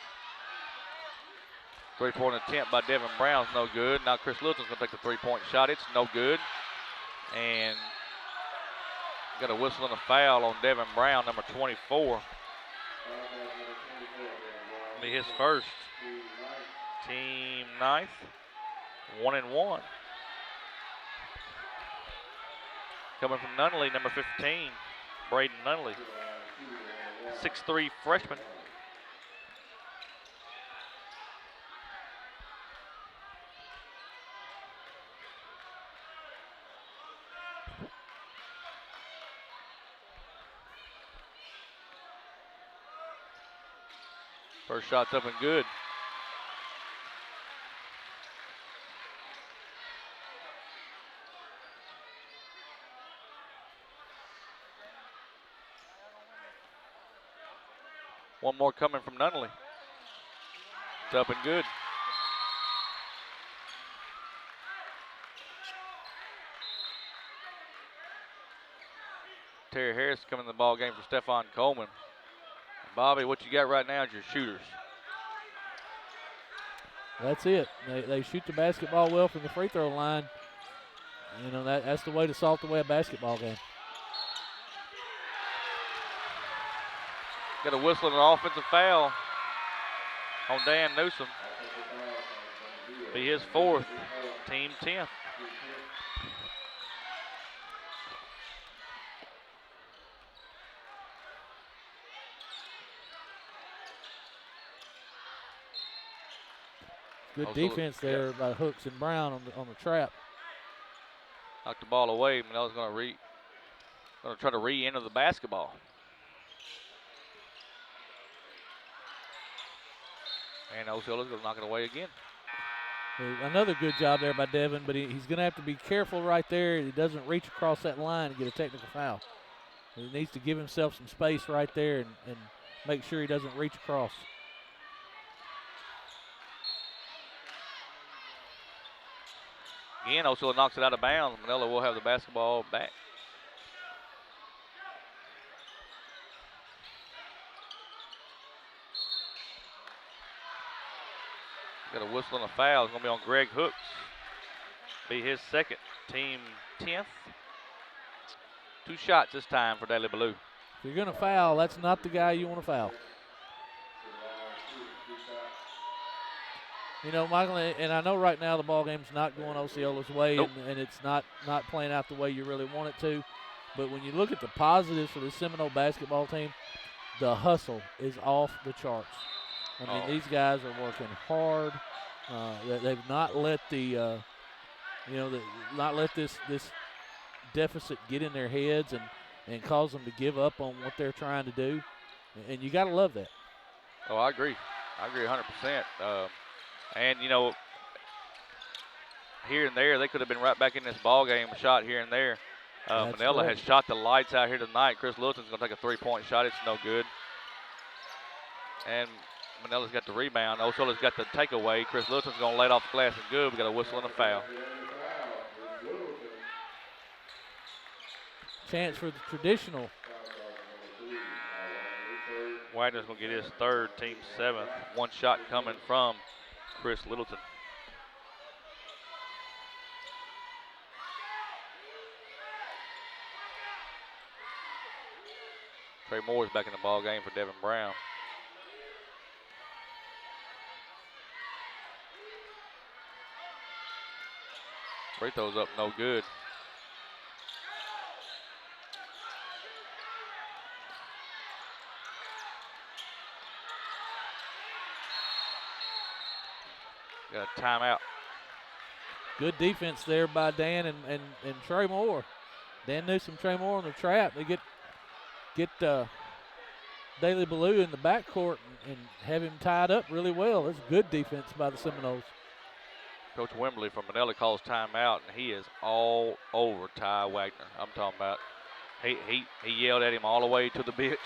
3-point attempt by Devin Brown's no good. Now Chris Littleton's going to take the 3-point shot. It's no good. And got a whistle and a foul on Devin Brown, number 24. Be his first. Team 9th. 1-1. Coming from Nunley, number 15, Braden Nunley. 6'3" freshman. First shot's up and good. One more coming from Nunley. It's up and good. Terry Harris coming in the ball game for Stephon Coleman. Bobby, what you got right now is your shooters. That's it. They shoot the basketball well from the free throw line. You know, that's the way to salt away a basketball game. Got a whistle and an offensive foul on Dan Newsom. Be his 4th, team 10th. Good defense there by Hooks and Brown on the trap. Knocked the ball away. Manila's going to try to re-enter the basketball. And Osceola's going to knock it away again. Another good job there by Devin, but he's going to have to be careful right there. He doesn't reach across that line and get a technical foul. He needs to give himself some space right there and make sure he doesn't reach across. Again, Osceola knocks it out of bounds. Manila will have the basketball back. Got a whistle and a foul. It's going to be on Greg Hooks. Be his 2nd, team 10th. 2 shots this time for Daly Ballou. If you're going to foul, that's not the guy you want to foul. You know, Michael, and I know right now the ball game's not going Osceola's way, nope. and it's not playing out the way you really want it to. But when you look at the positives for the Seminole basketball team, the hustle is off the charts. I mean, these guys are working hard. They've not let not let this deficit get in their heads and cause them to give up on what they're trying to do. And you got to love that. Oh, I agree. I agree 100%. And, you know, here and there, they could have been right back in this ball game, a shot here and there. Manila has shot the lights out here tonight. Chris Littleton's going to take a 3-point shot. It's no good. And Manila's got the rebound. Osceola's got the takeaway. Chris Littleton's going to lay it off the glass and good. We got a whistle and a foul. Chance for the traditional. Wagner's going to get his 3rd, team 7th. 1 shot coming from Chris Littleton. Trey Moore's back in the ball game for Devin Brown. Free throw's up, no good. Got a timeout. Good defense there by Dan and Trey Moore. Dan Newsom, Trey Moore on the trap. They get get Daly Ballou in the backcourt and have him tied up really well. That's good defense by the Seminoles. Coach Wimberly from Manila calls timeout, and he is all over Ty Wagner. I'm talking about he yelled at him all the way to the bench.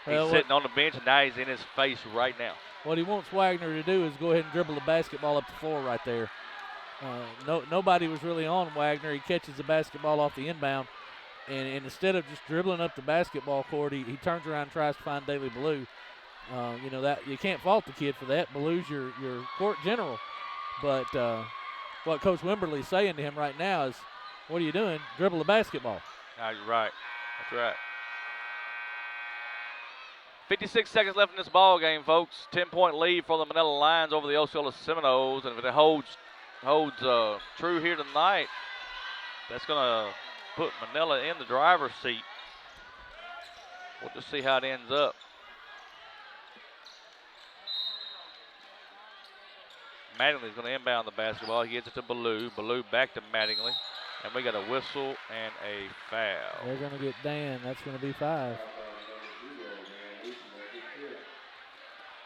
He's sitting on the bench, and now he's in his face right now. What he wants Wagner to do is go ahead and dribble the basketball up the floor right there. Nobody was really on Wagner. He catches the basketball off the inbound, and instead of just dribbling up the basketball court, he turns around and tries to find Daly Ballou. That you can't fault the kid for that. Ballou's your court general. But what Coach Wimberly's saying to him right now is, what are you doing? Dribble the basketball. No, you're right. That's right. 56 seconds left in this ball game, folks. 10-point lead for the Manila Lions over the Osceola Seminoles. And if it holds true here tonight, that's going to put Manila in the driver's seat. We'll just see how it ends up. Mattingly's going to inbound the basketball. He gets it to Ballou. Ballou back to Mattingly. And we got a whistle and a foul. They're going to get Dan. That's going to be 5.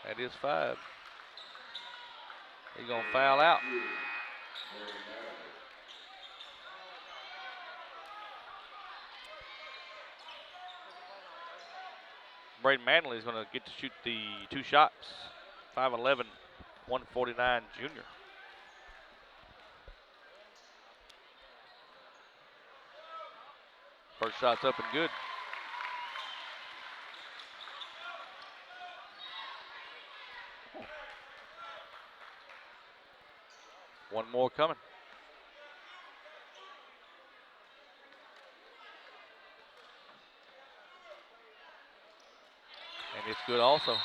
That is 5. He's going to foul out. Braden Mattingly is going to get to shoot the 2 shots. 5'11", 149 junior. First shot's up and good. One more coming. And it's good also.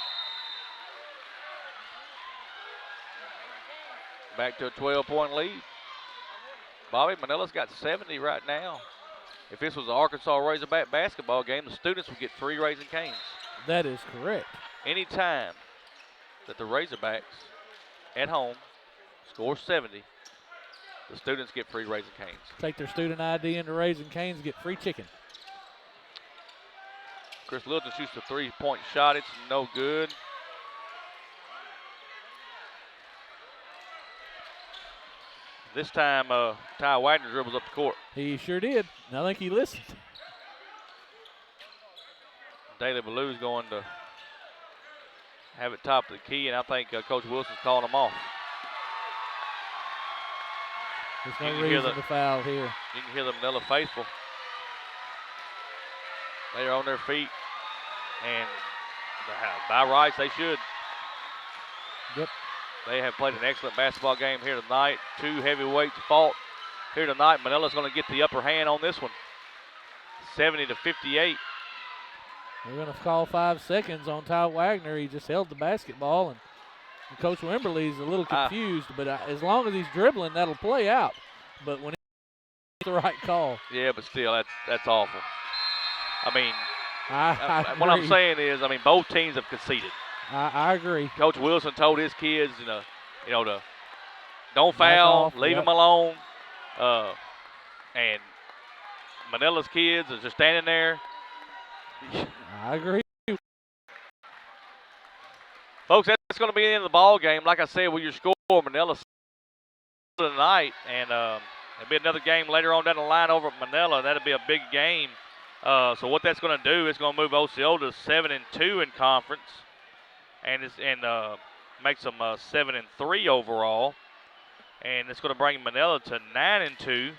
Back to a 12-point lead. Bobby, Manila's got 70 right now. If this was an Arkansas Razorback basketball game, the students would get free Raising Canes. That is correct. Anytime that the Razorbacks at home score 70, the students get free Raising Canes. Take their student ID into Raising Canes, get free chicken. Chris Littleton shoots a 3-point shot. It's no good. This time, Ty Wagner dribbles up the court. He sure did. I think he listened. Daly Ballou's going to have it top of the key, and I think Coach Wilson's calling him off. There's no reason to foul here. You can hear the Manila faithful. They are on their feet, and by rights, they should. Yep. They have played an excellent basketball game here tonight. 2 heavyweights fought here tonight. Manila's going to get the upper hand on this one. 70-58. We're going to call 5 seconds on Ty Wagner. He just held the basketball, and Coach Wimberly's a little confused. But as long as he's dribbling, that'll play out. But when it's the right call. Yeah, but still, that's awful. I mean, I what I'm saying is, both teams have conceded. I agree. Coach Wilson told his kids, to don't foul, leave them alone. And Manila's kids are just standing there. I agree. Folks, that's going to be the end of the ball game. Like I said, with your score, Manila tonight, and there'll be another game later on down the line over at Manila. That'll be a big game. So what that's going to do is going to move Osceola to 7-2 in conference, and makes them 7-3 overall, and it's going to bring Manila to 9-2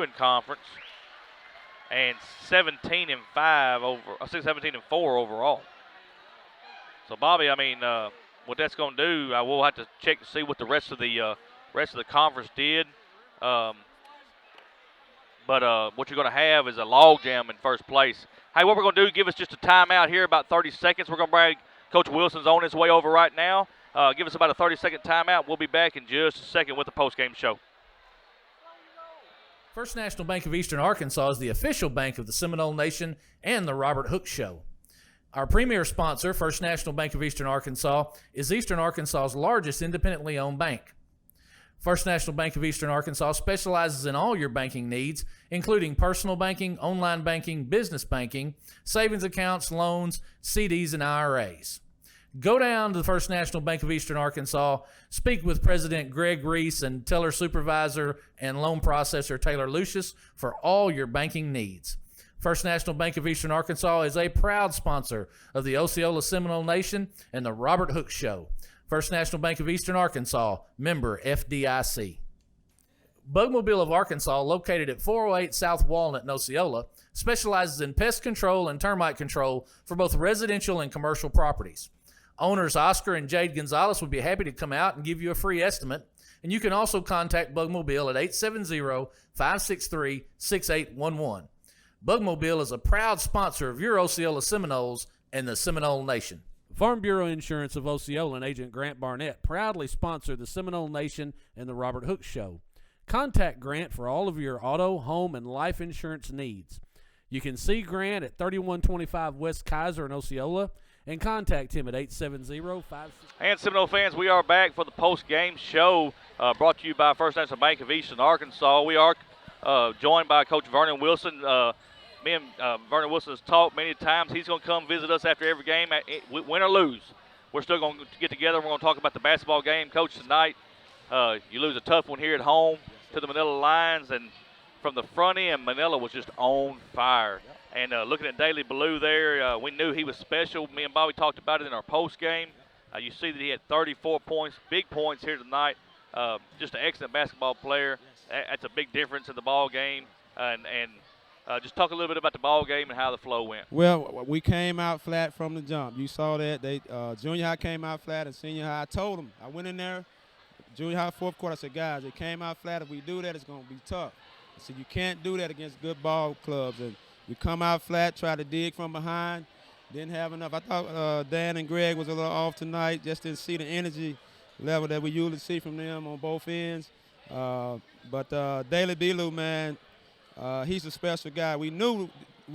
in conference, and 17-4 overall. So Bobby, what that's going to do, I will have to check to see what the rest of the conference did. But what you're going to have is a log jam in first place. Hey, what we're going to do, give us just a timeout here, about 30 seconds. We're going to bring Coach Wilson's on his way over right now. Give us about a 30-second timeout. We'll be back in just a second with the postgame show. First National Bank of Eastern Arkansas is the official bank of the Seminole Nation and the Robert Hooks Show. Our premier sponsor, First National Bank of Eastern Arkansas, is Eastern Arkansas's largest independently owned bank. First National Bank of Eastern Arkansas specializes in all your banking needs, including personal banking, online banking, business banking, savings accounts, loans, CDs, and IRAs. Go down to the First National Bank of Eastern Arkansas, speak with President Greg Reese and teller supervisor and loan processor Taylor Lucius for all your banking needs. First National Bank of Eastern Arkansas is a proud sponsor of the Osceola Seminole Nation and the Robert Hooks Show. First National Bank of Eastern Arkansas, member FDIC. Bugmobile of Arkansas, located at 408 South Walnut in Osceola, specializes in pest control and termite control for both residential and commercial properties. Owners Oscar and Jade Gonzalez would be happy to come out and give you a free estimate, and you can also contact Bugmobile at 870-563-6811. Bugmobile is a proud sponsor of your Osceola Seminoles and the Seminole Nation. Farm Bureau Insurance of Osceola and Agent Grant Barnett proudly sponsor the Seminole Nation and the Robert Hooks Show. Contact Grant for all of your auto, home, and life insurance needs. You can see Grant at 3125 West Kaiser in Osceola and contact him at 870-56. And Seminole fans, we are back for the post-game show brought to you by First National Bank of Eastern Arkansas. We are joined by Coach Vernon Wilson. Me and Vernon Wilson has talked many times. He's going to come visit us after every game, win or lose. We're still going to get together. We're going to talk about the basketball game. Coach, tonight you lose a tough one here at home to the Manila Lions, and from the front end, Manila was just on fire. And looking at Daley Ballou there, we knew he was special. Me and Bobby talked about it in our post game. You see that he had 34 points, big points here tonight. Just an excellent basketball player. That's a big difference in the ball game. And just talk a little bit about the ball game and how the flow went. Well, we came out flat from the jump. You saw that. They junior high came out flat, and senior high. I told them. I went in there, junior high fourth quarter. I said, guys, it came out flat. If we do that, it's going to be tough. I said, you can't do that against good ball clubs. And we come out flat, try to dig from behind. Didn't have enough. I thought Dan and Greg was a little off tonight. Just didn't see the energy level that we usually see from them on both ends. But Daley Ballou, man, he's a special guy. We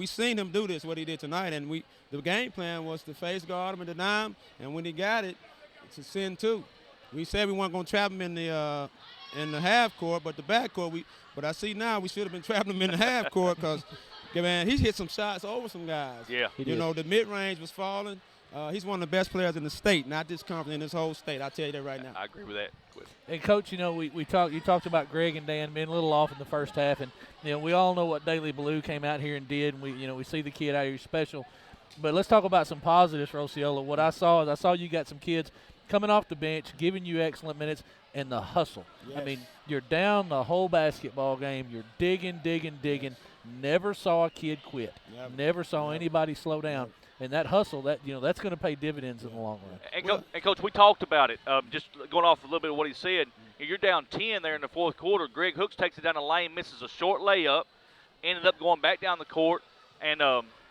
seen him do this, what he did tonight, and the game plan was to face guard him and deny him, and when he got it, it's a sin too. We said we weren't going to trap him in the half court, but the back court, but I see now we should have been trapping him in the half court because, man, he's hit some shots over some guys. Yeah. You know, the mid-range was falling. He's one of the best players in the state, not this conference, in this whole state. I'll tell you that right now. I agree with that. And Coach, you know, you talked about Greg and Dan being a little off in the first half, and you know we all know what Daley Ballou came out here and did. And we see the kid out here special, but let's talk about some positives for Osceola. What I saw you got some kids coming off the bench, giving you excellent minutes, and the hustle. Yes. I mean, you're down the whole basketball game. You're digging. Never saw a kid quit. Never saw anybody slow down. And that hustle, that's going to pay dividends in the long run. And Coach, we talked about it. Just going off a little bit of what he said, you're down 10 there in the fourth quarter. Greg Hooks takes it down the lane, misses a short layup, ended up going back down the court, and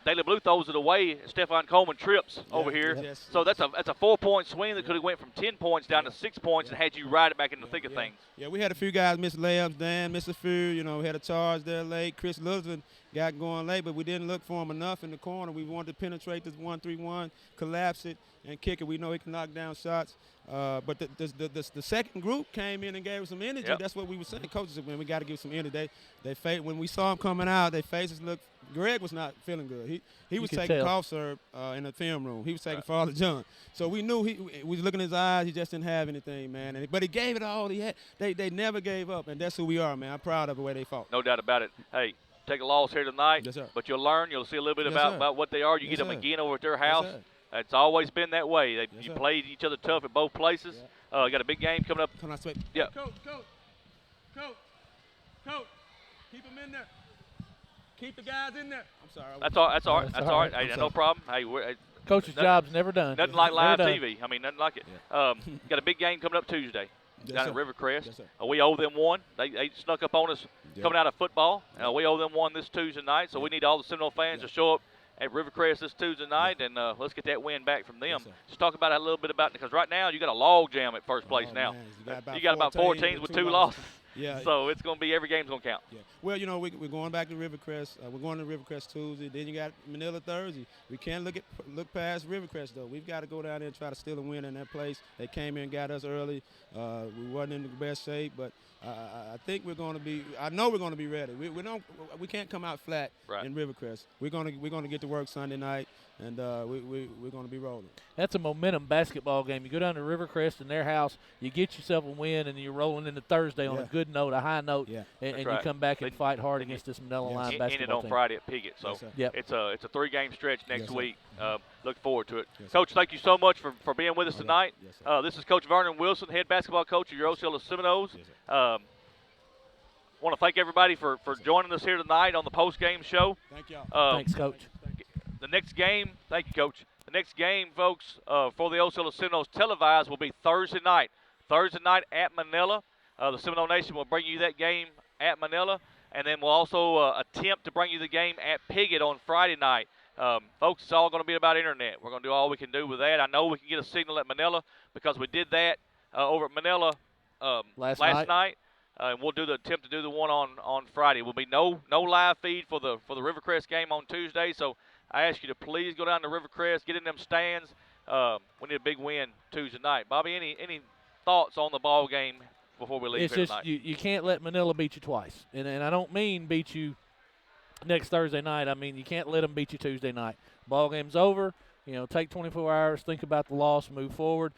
Daley Ballou throws it away. Stephon Coleman trips over here. Yes. So that's a 4-point swing that could have went from 10 points down to 6 points and had you right back in the thick of things. Yeah, we had a few guys miss layups. Dan missed a few. We had a charge there late. Chris Littleton got going late, but we didn't look for him enough in the corner. We wanted to penetrate this 1-3-1, collapse it, and kick it. We know he can knock down shots. But the second group came in and gave us some energy. Yep. That's what we were saying. Coaches said, we got to give some energy. When we saw him coming out, their faces looked. Greg was not feeling good. He was taking cough syrup in the film room. He was taking Father John. So we knew we was looking in his eyes. He just didn't have anything, man. But he gave it all he had. They never gave up, and that's who we are, man. I'm proud of the way they fought. No doubt about it. Hey, take a loss here tonight, Yes, sir. but you'll learn. You'll see a little bit Yes, about what they are. You Yes, get them sir. again over at their house. Yes, sir. It's always been that way. Yes, You sir. played each other tough at both places. Got a big game coming up. Come on, sweat. Yeah. Coach, keep them in there. Keep the guys in there. I'm sorry. That's all right. That's all right. I'm Hey, no sorry. problem. Hey, Coach's job's never done. nothing like Never live done. TV. I mean, nothing like it. Got a big game coming up Tuesday Yes, down sir. at Rivercrest. Yes, sir. We owe them one. They snuck up on us Yeah. coming out of football. We owe them one this Tuesday night, so we need all the Seminole fans to show up at Rivercrest this Tuesday night, and let's get that win back from them. Yes, sir. Just talk about it a little bit because right now you got a log jam at first place now. Man, You got about 4 teams with 2 losses. Yeah. So it's going to be every game's going to count. Yeah. Well, you know, we're going back to Rivercrest. We're going to Rivercrest Tuesday. Then you got Manila Thursday. We can't look past Rivercrest, though. We've got to go down there and try to steal a win in that place. They came in and got us early. We wasn't in the best shape, but I think we're going to be. I know we're going to be ready. We can't come out flat in Rivercrest. We're going to get to work Sunday night, and we're going to be rolling. That's a momentum basketball game. You go down to Rivercrest in their house, you get yourself a win, and you're rolling into Thursday on a good note, a high note, and you come back and fight hard against this Manila line basketball team. Ended on Friday at Piggott, so it's a 3-game stretch next week. Look forward to it. Coach, thank you so much for being with us tonight. This is Coach Vernon Wilson, head basketball coach of your Osceola Seminoles. Want to thank everybody for joining us here tonight on the post-game show. Thank y'all. Thanks, Coach. The next game, thank you, Coach. The next game, folks, for the Osceola Seminoles televised will be Thursday night. Thursday night at Manila. The Seminole Nation will bring you that game at Manila, and then we'll also attempt to bring you the game at Piggott on Friday night. Folks, it's all going to be about internet. We're going to do all we can do with that. I know we can get a signal at Manila because we did that over at Manila last night. And we'll attempt to do the one on Friday. Will be no live feed for the Rivercrest game on Tuesday. So I ask you to please go down to Rivercrest, get in them stands. We need a big win Tuesday night. Bobby, any thoughts on the ball game before we leave here tonight? You can't let Manila beat you twice, and I don't mean beat you next Thursday night. I mean you can't let them beat you Tuesday night. Ball game's over. Take 24 hours, think about the loss, move forward.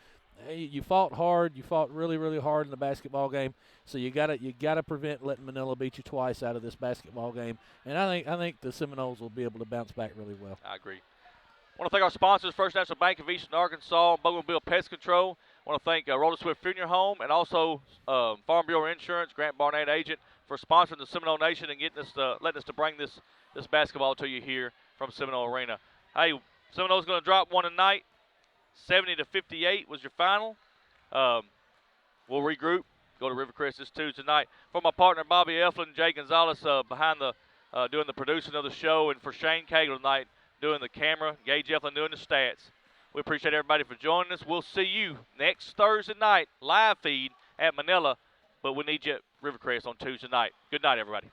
You fought hard. You fought really, really hard in the basketball game. So you gotta prevent letting Manila beat you twice out of this basketball game. And I think the Seminoles will be able to bounce back really well. I agree. I want to thank our sponsors, First National Bank of Eastern Arkansas, Bugmobile Pest Control. I want to thank Roller Swift Funeral Home and also Farm Bureau Insurance, Grant Barnett agent, for sponsoring the Seminole Nation and letting us to bring this basketball to you here from Seminole Arena. Hey, Seminoles going to drop one tonight. 70-58 was your final. We'll regroup, go to Rivercrest this Tuesday night. For my partner Bobby Eflin, Jay Gonzalez behind doing the producing of the show, and for Shane Cagle tonight doing the camera, Gage Eflin doing the stats. We appreciate everybody for joining us. We'll see you next Thursday night, live feed at Manila, but we need you at Rivercrest on Tuesday night. Good night, everybody.